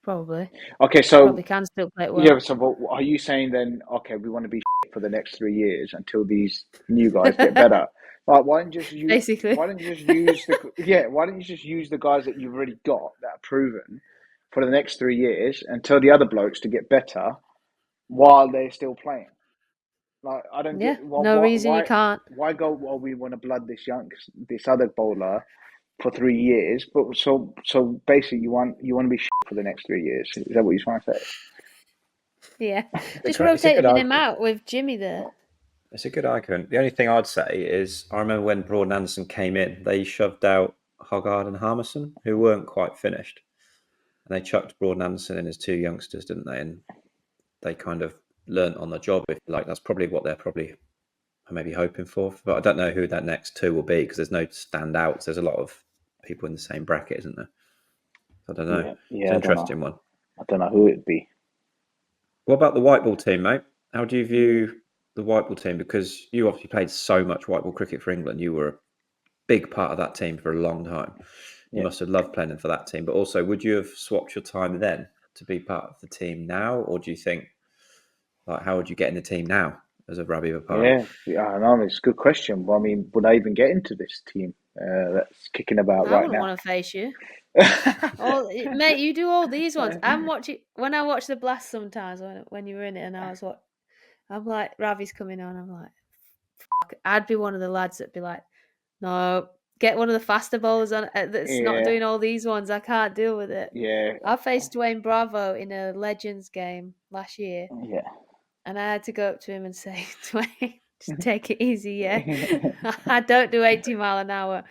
probably. Okay, so probably can still play it well. yeah. So what are you saying then? Okay, we want to be for the next 3 years until these new guys get better. Like, why don't you just use? Basically. Why don't you just use the Why don't you just use the guys that you've already got that are proven for the next 3 years and tell the other blokes to get better while they're still playing? Like, I don't get no reason you can't. Why go? Well, we want to blood this other bowler for 3 years, but so basically you want to be for the next 3 years. Is that what you're trying to say? Yeah, just rotating him out with Jimmy there. It's a good argument. The only thing I'd say is I remember when Broad and Anderson came in, they shoved out Hoggard and Harmison, who weren't quite finished, and they chucked Broad and Anderson in as 2 youngsters, didn't they? And they kind of learnt on the job. If like that's probably what they're probably maybe hoping for. But I don't know who that next 2 will be because there's no standouts. There's a lot of people in the same bracket, isn't there? I don't know. It's an interesting one. I don't know who it'd be. What about the white ball team, mate? How do you view the white ball team? Because you obviously played so much white ball cricket for England. You were a big part of that team for a long time. You must have loved playing for that team. But also, would you have swapped your time then to be part of the team now? Or do you think, like, how would you get in the team now as a Ravi Bopara? Yeah, I know. It's a good question. But I mean, would I even get into this team that's kicking about right now? I wouldn't want to face you. Mate, you do all these ones. When I watch the Blast sometimes when you were in it, and I'm like, Ravi's coming on. I'm like, fuck. I'd be one of the lads that'd be like, no, get one of the faster bowlers on that's not doing all these ones. I can't deal with it. Yeah. I faced Dwayne Bravo in a Legends game last year. Yeah. And I had to go up to him and say, Dwayne, just take it easy, yeah? I don't do 80 mile an hour.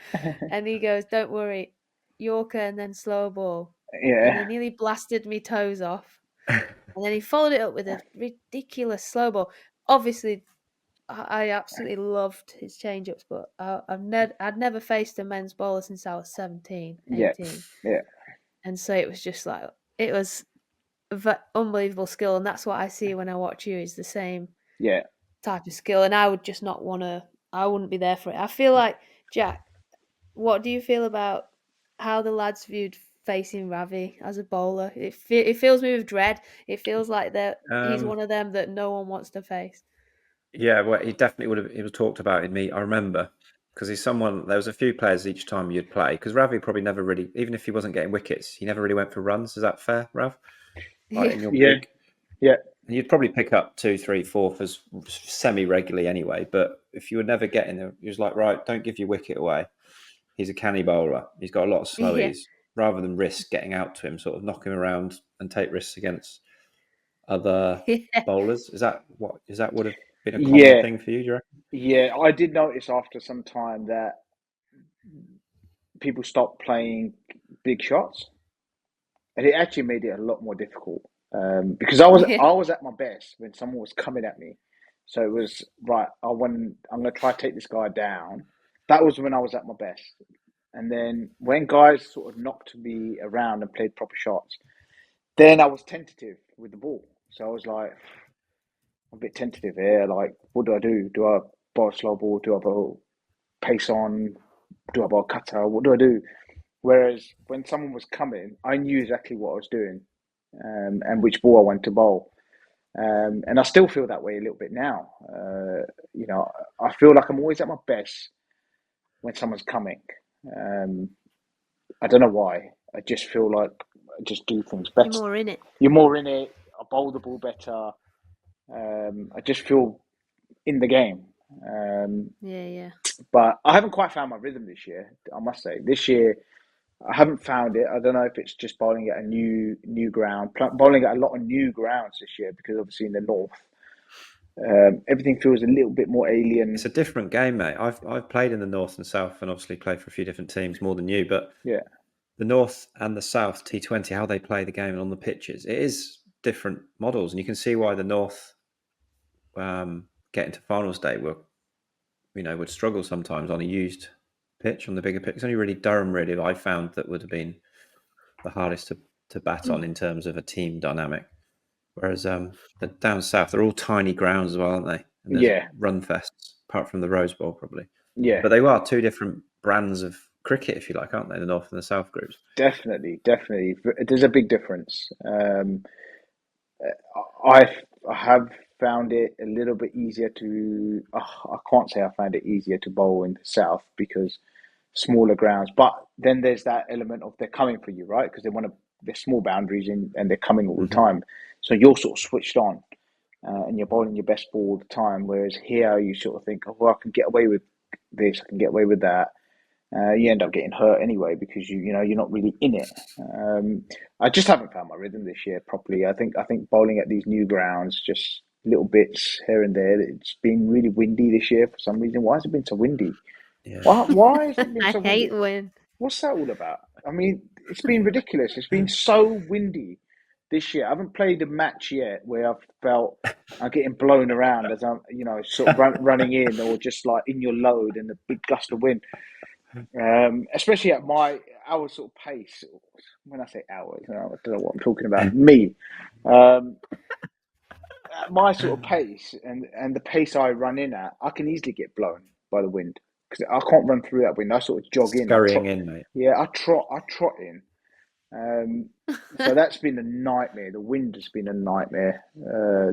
And he goes, don't worry, Yorker and then slow ball. Yeah. And he nearly blasted me toes off. And then he followed it up with a ridiculous slow ball. Obviously, I absolutely loved his change-ups, but I'd never faced a men's bowler since I was 17, 18. Yeah. And so it was just like, it was unbelievable skill, and that's what I see when I watch you, is the same type of skill, and I would just not want to, I wouldn't be there for it. I feel like, Jack, what do you feel about how the lads viewed facing Ravi as a bowler? It fills me with dread. It feels like that he's one of them that no one wants to face. Yeah, well, he definitely would have. He was talked about in me. I remember because he's someone. There was a few players each time you'd play. Because Ravi probably never really, even if he wasn't getting wickets, he never really went for runs. Is that fair, Rav? Like in your peak? Yeah. You'd probably pick up 2, 3, 4 for semi-regularly anyway. But if you were never getting them, he was like, right, don't give your wicket away. He's a canny bowler. He's got a lot of slowies. Rather than risk getting out to him, sort of knock him around and take risks against other bowlers. Is that would have been a common thing for you, do you reckon? Yeah, I did notice after some time that people stopped playing big shots, and it actually made it a lot more difficult. Because I was at my best when someone was coming at me, so it was right. I'm going to try to take this guy down. That was when I was at my best, and then when guys sort of knocked me around and played proper shots, then I was tentative with the ball. So I was like, I'm a bit tentative here. Like, what do? Do I bowl slow ball? Do I bowl pace on? Do I bowl cutter? What do I do? Whereas when someone was coming, I knew exactly what I was doing and which ball I wanted to bowl. And I still feel that way a little bit now. I feel like I'm always at my best when someone's coming. I don't know why. I just feel like I just do things better. You're more in it. You're more in it. I bowl the ball better. I just feel in the game. Yeah. But I haven't quite found my rhythm this year. I must say, this year I haven't found it. I don't know if it's just bowling at a new ground, bowling at a lot of new grounds this year because obviously in the north, everything feels a little bit more alien. It's a different game, mate. I've played in the north and south, and obviously played for a few different teams more than you. But Yeah, the north and the south T20, how they play the game and on the pitches, it is different models, and you can see why the north getting to finals day would struggle sometimes on a used pitch, on the bigger pitch. It's only really Durham, really, I found that would have been the hardest to bat on in terms of a team dynamic. Whereas the down south, they're all tiny grounds as well, aren't they? And there's run fests, apart from the Rose Bowl, probably. yeah. But they are two different brands of cricket, if you like, aren't they? The north and the south groups. Definitely. There's a big difference. I have found it a little bit easier to. I can't say I found it easier to bowl in the south because smaller grounds. But then there's that element of they're coming for you, right? Because they're small boundaries and they're coming all the time. So you're sort of switched on and you're bowling your best ball all the time. Whereas here you sort of think, oh, well, I can get away with this, I can get away with that. You end up getting hurt anyway because you're not really in it. I just haven't found my rhythm this year properly. I think bowling at these new grounds, just little bits here and there. It's been really windy this year for some reason. Why has it been so windy? Yeah. Why has it been so I windy? hate wind. What's that all about? I mean, it's been ridiculous. It's been so windy this year. I haven't played a match yet where I've felt I'm getting blown around as I'm, sort of running in or just like in your load and a big gust of wind. Especially at our sort of pace. When I say hours, I don't know what I'm talking about. Me, at my sort of pace and the pace I run in at, I can easily get blown by the wind because I can't run through that wind. I sort of jog in. Scurrying in, mate. Yeah, I trot in. So that's been a nightmare. The wind has been a nightmare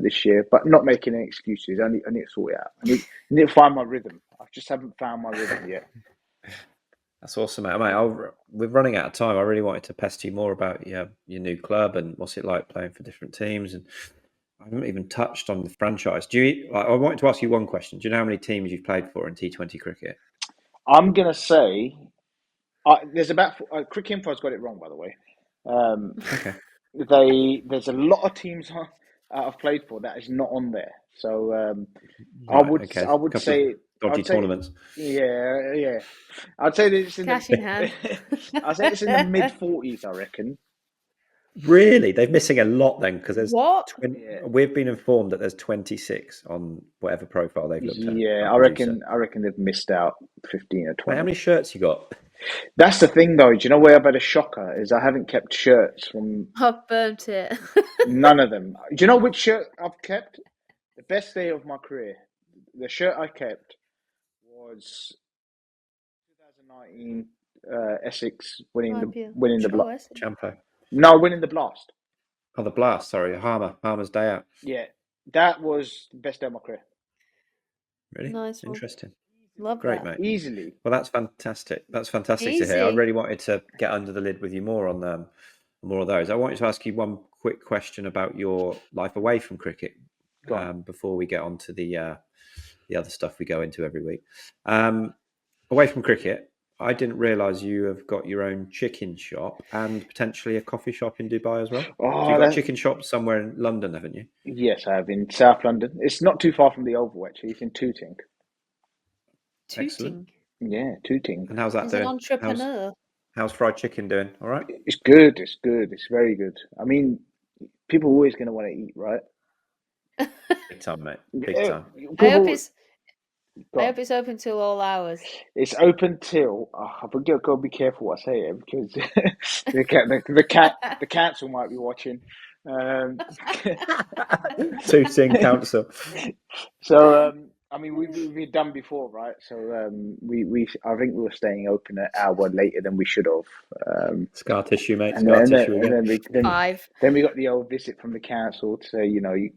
this year, but not making any excuses. I need to sort it out. I need to find my rhythm. I just haven't found my rhythm yet. That's awesome, mate. We're running out of time. I really wanted to pester you more about your new club and what's it like playing for different teams. And I haven't even touched on the franchise. I wanted to ask you one question. Do you know how many teams you've played for in T20 cricket? I'm going to say there's about Cricket Info's got it wrong, by the way. Okay. There's a lot of teams I've played for that is not on there. So Right, I would say dodgy tournaments. Yeah. I'd say that it's in Cash in hand. I'd say it's in the mid-40s, I reckon. Really? They're missing a lot then because there's What? We've been informed that there's 26 on whatever profile they've looked at. Yeah, I reckon they've missed out 15 or 20. Wait, how many shirts you got? That's the thing, though. Do you know where I've had a shocker? Is I haven't kept shirts from I've burnt it. none of them. Do you know which shirt I've kept? The best day of my career. The shirt I kept was 2019 Essex winning the Blast. Champo. No, winning the Blast. Oh, the Blast. Sorry, Harmer's day out. Yeah, that was the best day of my career. Really? Nice one. Interesting. Love Great, that. mate. Easily. Well, that's fantastic. That's fantastic to hear. I really wanted to get under the lid with you more on more of those. I wanted to ask you one quick question about your life away from cricket before we get on to the other stuff we go into every week. Away from cricket, I didn't realise you have got your own chicken shop and potentially a coffee shop in Dubai as well. Oh, You've got a chicken shop somewhere in London, haven't you? Yes, I have in South London. It's not too far from the Oval, actually. It's in Tooting. Excellent. Yeah, Tooting. And how's that doing? An entrepreneur. How's fried chicken doing? All right? It's good. It's good. It's very good. I mean, people are always going to want to eat, right? Big time, mate. Big time. I hope it's open till all hours. It's open till. I've got to be careful what I say here because the council might be watching. Tooting Council. So I mean, we've done before, right? So I think we were staying open an hour later than we should have. Scar tissue, mate. Then we got the old visit from the council to say,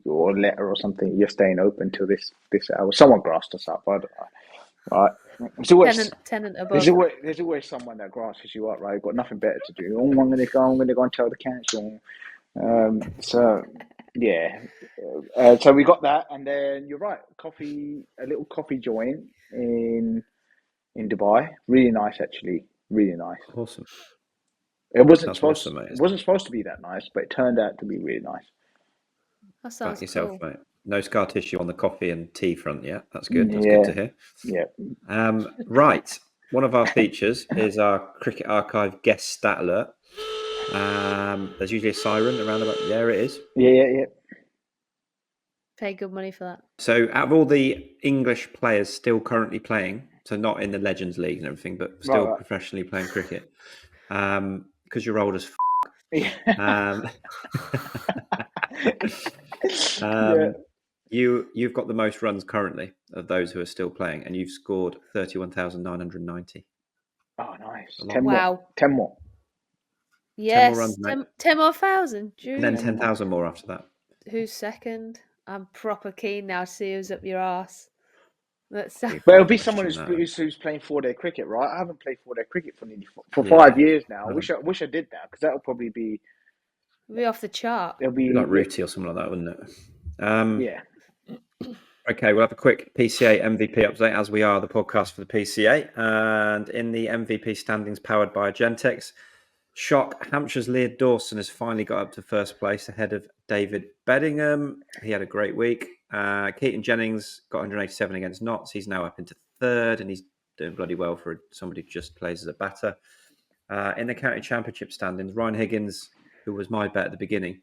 or a letter or something. You're staying open till this hour. Someone grassed us up. I don't know. Right. Tenant above. There's always someone that grasses you up, right? You've got nothing better to do. Oh, I'm going to go and tell the council. So Yeah. So we got that, and then you're right, a little coffee joint in Dubai. Really nice, actually. Really nice. Awesome. It wasn't That's awesome, mate. supposed to be that nice, but it turned out to be really nice. That sounds Back yourself, cool. mate. No scar tissue on the coffee and tea front yet. That's good. That's good to hear. Yeah. Right. One of our features is our Cricket Archive guest stat alert. There's usually a siren around about. There it is. Yeah. Pay good money for that. So, out of all the English players still currently playing, so not in the Legends League and everything, but still Right. professionally playing cricket, because you're old as Yeah. Yeah. you've got the most runs currently of those who are still playing, and you've scored 31,990. Oh, nice. A lot. 10 Wow. more. 10 more. Yes, 10 more runs, mate. 10 more thousand. And then Jeez. 10,000 more after that. Who's second? I'm proper keen now to see who's up your arse. Let's But it'll be Question someone that. who's playing 4-day cricket, right? I haven't played 4-day cricket for Yeah. 5 years now. I Haven't. wish I did that, because that'll probably be be off the chart. it'll be Like Rooty or something like that, wouldn't it? yeah. Okay, we'll have a quick PCA MVP update, as we are the podcast for the PCA. And in the MVP standings powered by Agentex, shock, Hampshire's Leah Dawson has finally got up to first place ahead of David Beddingham. He had a great week. Keaton Jennings got 187 against Notts. He's now up into third, and he's doing bloody well for somebody who just plays as a batter. In the county championship standings, Ryan Higgins, who was my bet at the beginning,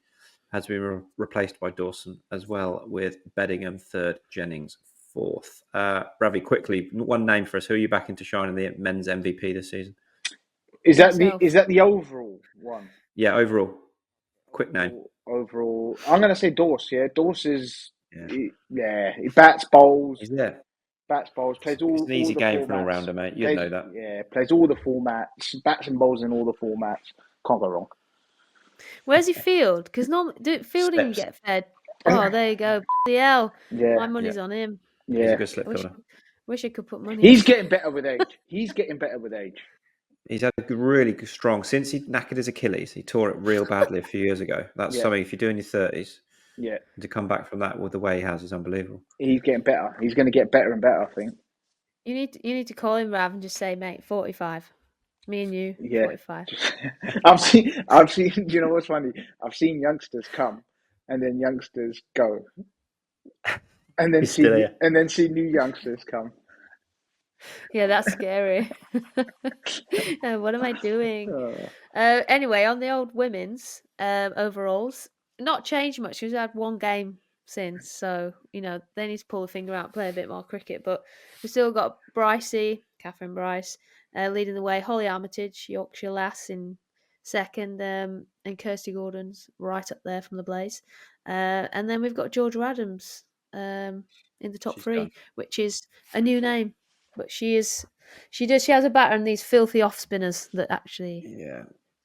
has been replaced by Dawson, as well with Beddingham third, Jennings fourth. Ravi, quickly, one name for us. Who are you backing to shine in the men's MVP this season? Is that Myself. the overall one? Yeah, overall. Quick name. Overall, I'm going to say Dorse. Yeah, Dorse is. Yeah. He bats, bowls. He's there. Bats, bowls. Plays It's all an easy the game formats. for an all-rounder, mate. You'd know that. Yeah, plays all the formats. Bats and bowls in all the formats. Can't go wrong. Where's he field? Because fielding you Slips. get fed. Oh, there you go. The hell. Yeah. My money's on him. He's Yeah. a good slip fielder. Wish I could put money. He's getting better with age. He's He's had a really strong, since he knackered his Achilles, he tore it real badly a few years ago. That's something, if you're doing your 30s, to come back from that with the way he has is unbelievable. He's getting better. He's going to get better and better, I think. You need to call him, Rav, and just say, mate, 45. Me and you, 45. I've seen. Do you know what's funny? I've seen youngsters come, and then youngsters go, and then see new youngsters come. Yeah, that's scary. What am I doing? Anyway, on the old women's overalls, not changed much. We've had one game since, so they need to pull the finger out, play a bit more cricket. But we've still got Katherine Bryce, leading the way. Holly Armitage, Yorkshire lass, in second, and Kirsty Gordon's right up there from the Blaze. And then we've got Georgia Adams in the top three, which is a new name. But she has a batter and these filthy off spinners that actually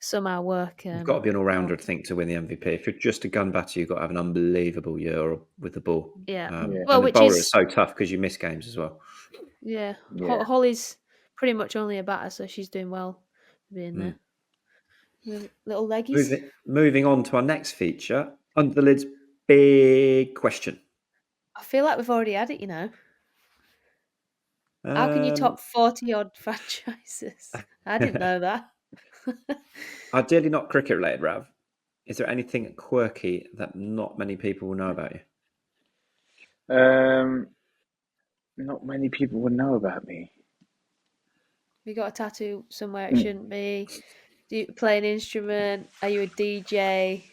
somehow work. You've got to be an all-rounder, I think, to win the MVP. If you're just a gun batter, you've got to have an unbelievable year with the ball. Well, the bowler is so tough because you miss games as well. Yeah. Holly's pretty much only a batter, so she's doing well being there. Little leggies. Moving on to our next feature, Under the Lid's big question. I feel like we've already had it, How can you top 40-odd franchises? I didn't know that. Ideally not cricket-related, Rav. Is there anything quirky that not many people will know about you? Not many people will know about me. You got a tattoo somewhere it shouldn't be? Do you play an instrument? Are you a DJ?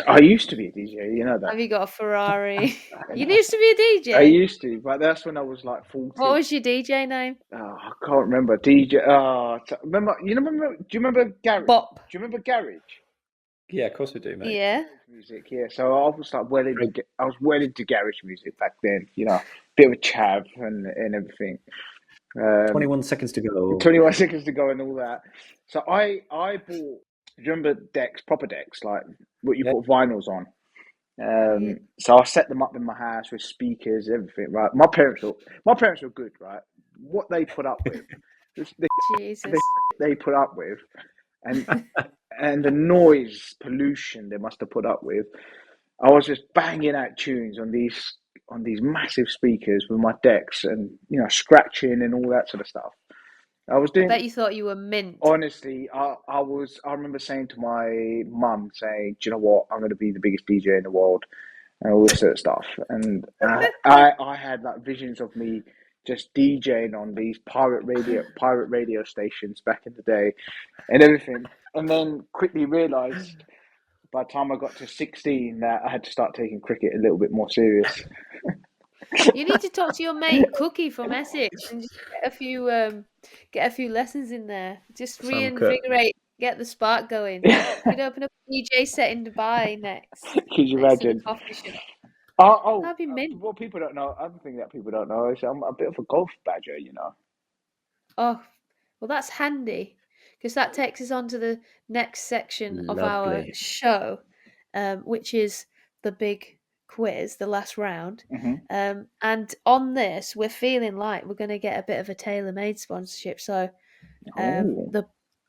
I used to be a DJ, you know that. Have you got a Ferrari? You used to be a DJ? I used to, but that's when I was like 14. What was your DJ name? Oh, I can't remember. DJ. Remember? Do you remember Garage? Bop. Do you remember Garage? Yeah, of course we do, mate. Yeah. Music, yeah. So I was like I was well into garage music back then. Bit of a chav and everything. 21 seconds to go. 21 seconds to go and all that. So I bought. Do you remember decks, proper decks, like what you put vinyls on? So I set them up in my house with speakers, everything. Right, my parents were good, right? What they put up with, Jesus, they put up with, and the noise pollution they must have put up with. I was just banging out tunes on these massive speakers with my decks, and scratching and all that sort of stuff. I was I doing. bet you thought you were mint. Honestly, I remember saying to my mum, saying, "Do you know what? I'm going to be the biggest DJ in the world," and all this sort of stuff. And I had like visions of me just DJing on these pirate radio stations back in the day, and everything. And then quickly realised by the time I got to 16 that I had to start taking cricket a little bit more serious. You need to talk to your mate Cookie from Essex and just get a few lessons in there. Just Sam Cook. reinvigorate, get the spark going. You could open up a DJ set in Dubai next. Could you next to the imagine? coffee shop. That'd be mint. What people don't know, other thing that people don't know is I'm a bit of a golf badger, Oh, well, that's handy because that takes us on to the next section of our Lovely. show, which is the big quiz, the last round. Mhm. And on this, we're feeling like we're going to get a bit of a tailor-made sponsorship. So Oh.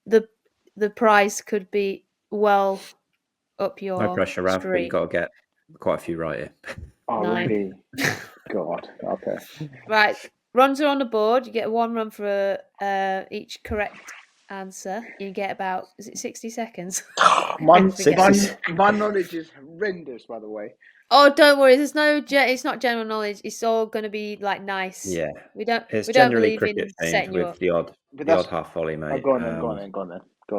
the prize could be well up your No pressure, Rav, but street. you've got to get quite a few right here. Oh, 9. really? God. Okay. Right. Runs are on the board. You get 1 run for each correct answer. You get about, is it 60 seconds? My Sixes. knowledge is horrendous, by the way. Oh, don't worry. There's no. It's not general knowledge. It's all going to be like nice. Yeah. We don't. It's We don't generally believe in cricket themed setting you with up. the odd half volley, Oh, mate. go on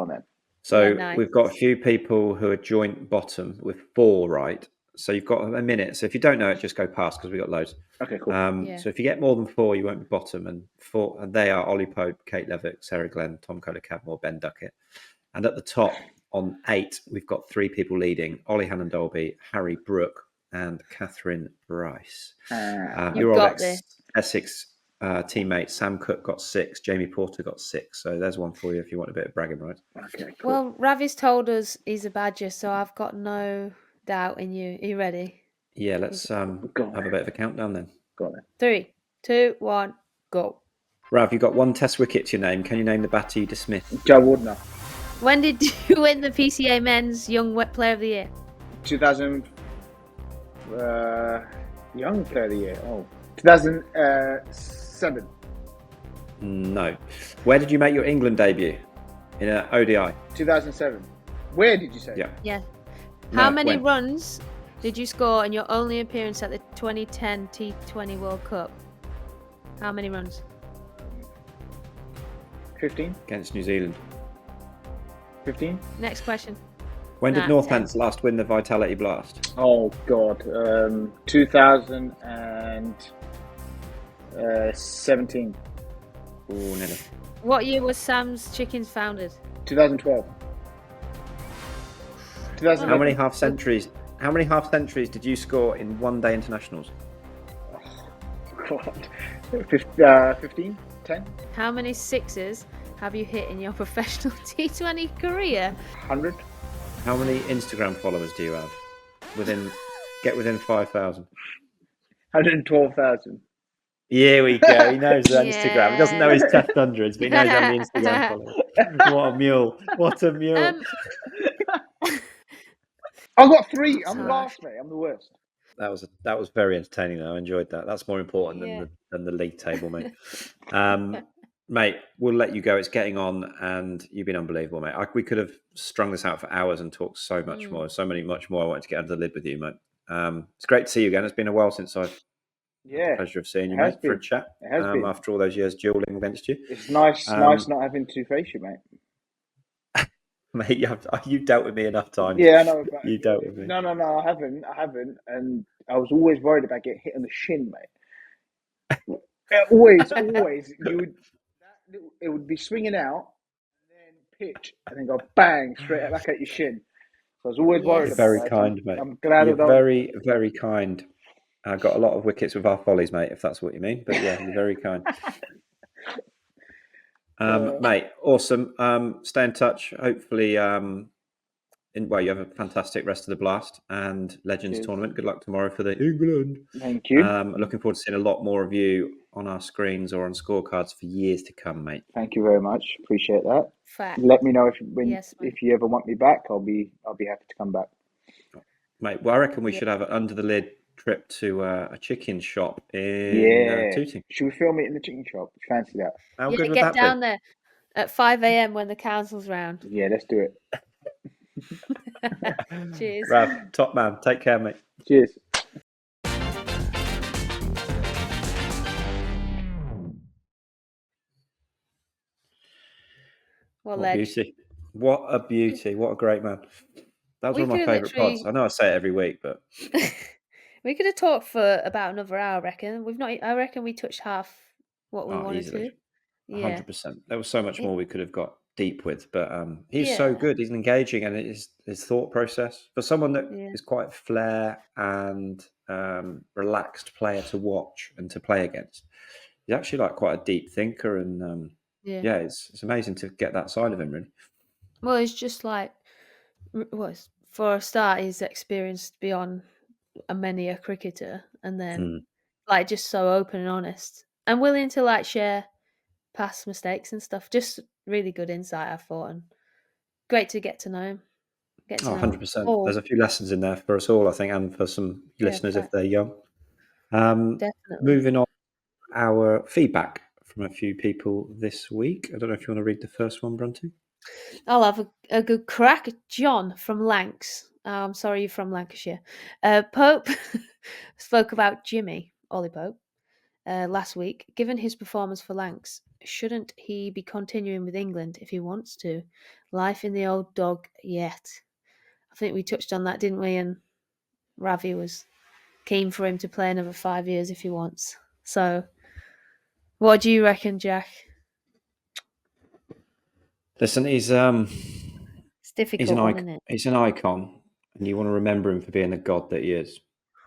then. So Yeah, nice. we've got a few people who are joint bottom with 4 right. So you've got a minute. So if you don't know it, just go past because we've got loads. Okay, cool. Yeah. So if you get more than 4, you won't be bottom. And they are Ollie Pope, Kate Levick, Sarah Glenn, Tom Kohler-Cadmore, Ben Duckett. And at the top on 8, we've got 3 people leading: Ollie Hannon-Dolby, Harry Brooke, and Catherine Bryce. Your got old this. Essex teammate Sam Cook got 6, Jamie Porter got 6. So there's one for you if you want a bit of bragging rights. Okay, cool. Well, Ravi's told us he's a badger, so I've got no doubt in you. Are you ready? Yeah, let's have a bit of a countdown then. Go on then. 3, 2, 1, go. Rav, you've got 1 test wicket to your name. Can you name the batter you dismissed? Joe Wardner. When did you win the PCA Men's Young Player of the Year? 2000. Young Player of the Year. Oh, 2007. No. Where did you make your England debut? In an ODI? 2007. Where did you say? Yeah. Yeah. No, How many when? runs did you score in your only appearance at the 2010 T20 World Cup? How many runs? 15. Against New Zealand. 15. Next question. When did Nah, Northants last win the Vitality Blast? Oh God. 2017. Oh, nearly. What year was Sam's Chickens founded? 2012. 2011. How many half centuries? How many half centuries did you score in one-day internationals? God. 15? 10? How many sixes have you hit in your professional T20 career? 100? How many Instagram followers do you have? Get within 5,000. 112,000. Here we go. He knows the Yeah. Instagram. He doesn't know his test hundreds, but he knows how many Instagram followers. What a mule! What a mule! I got 3. I'm Sorry. last, mate. I'm the worst. That was very entertaining. Though. I enjoyed that. That's more important than the league table, mate. Mate, we'll let you go. It's getting on, and you've been unbelievable, mate. We could have strung this out for hours and talked so much more. Much more. I wanted to get under the lid with you, mate. It's great to see you again. It's been a while since I've had the pleasure of seeing you, mate, for a chat. It has been. After all those years dueling against you. It's nice not having to face you, mate. Mate, you dealt with me enough times. Yeah, I know. About You dealt with me. No, I haven't. And I was always worried about getting hit on the shin, mate. always. It would be swinging out, and then pitch, and then go bang straight back at your shin. So I was always worried about Very that. kind, mate. I'm glad you're very, very kind. I got a lot of wickets with our follies, mate, if that's what you mean. But yeah, you're very kind. Mate, awesome. Stay in touch. Hopefully, you have a fantastic rest of the Blast and Legends tournament. Good luck tomorrow for the England. Thank you. Looking forward to seeing a lot more of you on our screens or on scorecards for years to come, mate. Thank you very much. Appreciate that. Fact. Let me know if Yes, mate. if you ever want me back. I'll be happy to come back. Mate, well, I reckon we Yeah. should have an under the lid trip to a chicken shop in Tooting. Should we film it in the chicken shop? Fancy that? How Yeah, good would get that down be? there at 5 a.m. when the council's round. Yeah, let's do it. Cheers. Rav, top man. Take care, mate. Cheers. Well, What a Ledge. beauty. What a beauty. What a great man. That was We one of my could have favourite pods. literally- I know I say it every week, but We could have talked for about another hour, I reckon. We've not. I reckon we touched half what we wanted easily. to. Yeah. 100%. There was so much It- more we could have got deep with, but he's Yeah. so good. He's engaging, and his thought process for someone that Yeah. is quite flair and relaxed player to watch and to play against. He's actually like quite a deep thinker, and Yeah. it's amazing to get that side of him. Really, Well, it's just like, for a start, he's experienced beyond many a cricketer, and then like just so open and honest, and willing to like share past mistakes and stuff. Just really good insight, I thought, and great to get to know him. Get to know 100%. all. There's a few lessons in there for us all, I think, and for some Yeah, listeners if fact. they're young. Definitely. Moving on, our feedback from a few people this week. I don't know if you want to read the first one, Brunty. I'll have a good crack. John from Lancs. I'm sorry you're from Lancashire. Pope spoke about Jimmy, Ollie Pope, last week. Given his performance for Lancs, shouldn't he be continuing with England if he wants to? Life in the old dog yet. I think we touched on that, didn't we? And Ravi was keen for him to play another 5 years if he wants. So, what do you reckon, Jack? Listen, he's It's difficult, isn't it? he's an icon, and you want to remember him for being the god that he is.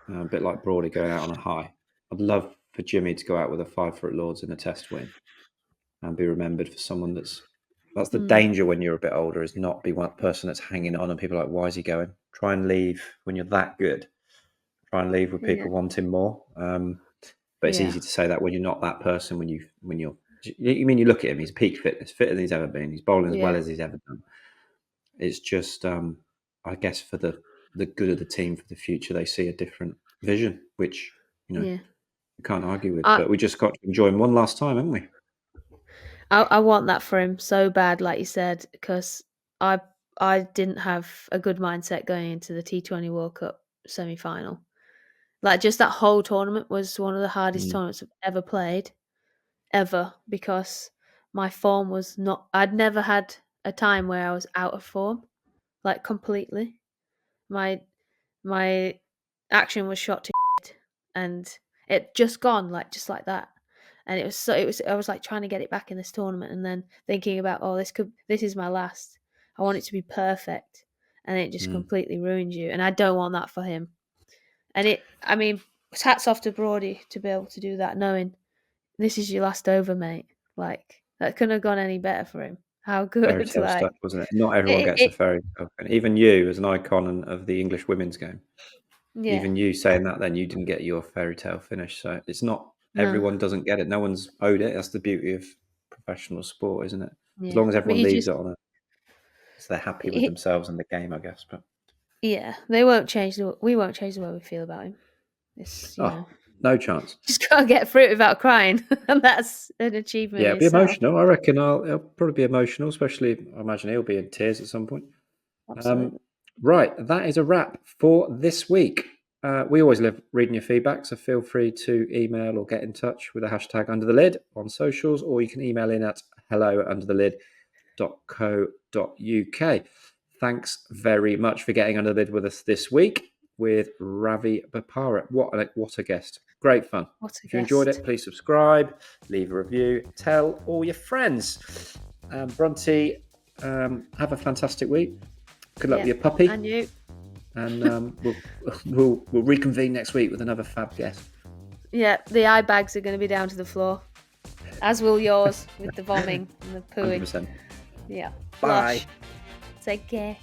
A bit like Broady going out on a high. I'd love for Jimmy to go out with a 5-foot Lords in a Test win, and be remembered for someone that's the danger when you're a bit older, is not be one person that's hanging on and people are like, why is he going? Try and leave when you're that good. Try and leave with people wanting more. But it's easy to say that when you're not that person. When you're, you mean, you look at him, he's peak fitness, fitter than he's ever been. He's bowling as well as he's ever done. It's just, I guess, for the good of the team for the future, they see a different vision, which you can't argue with. But we just got to enjoy him one last time, haven't we? I want that for him so bad, like you said, because I didn't have a good mindset going into the T20 World Cup semi-final. Like, just that whole tournament was one of the hardest tournaments I've ever played, ever, because my form was not... I'd never had a time where I was out of form, like, completely. My action was shot to and it just gone, like, just like that. And I was like trying to get it back in this tournament, and then thinking about, this is my last. I want it to be perfect, and it just completely ruins you. And I don't want that for him. And hats off to Broady to be able to do that, knowing this is your last over, mate. Like, that couldn't have gone any better for him. How good, Fairy tale like, stuff, wasn't it? Not everyone gets a fairy tale. And even you, as an icon of the English women's game, even you saying that, then you didn't get your fairy tale finish. So it's not everyone doesn't get it. No one's owed it. That's the beauty of professional sport, isn't it? As long as everyone leaves it on so they're happy with themselves and the game, I guess. But we won't change the way we feel about him. It's no chance. Just can't get through it without crying, and that's an achievement. Yeah, it'll be emotional. I reckon it'll probably be emotional, especially I imagine he'll be in tears at some point. Absolutely. Right, that is a wrap for this week. We always love reading your feedback, so feel free to email or get in touch with the hashtag Under the Lid on socials, or you can email in at hello@underthelid.co.uk. Thanks very much for getting under the lid with us this week with Ravi Bopara. What a guest. Great fun. If you enjoyed it, please subscribe, leave a review, tell all your friends. Bronte, have a fantastic week. Good luck with your puppy. And you. And we'll reconvene next week with another fab guest. Yeah, the eye bags are going to be down to the floor, as will yours with the vomiting and the pooing. 100%. Yeah. Bye. Lush. Take care.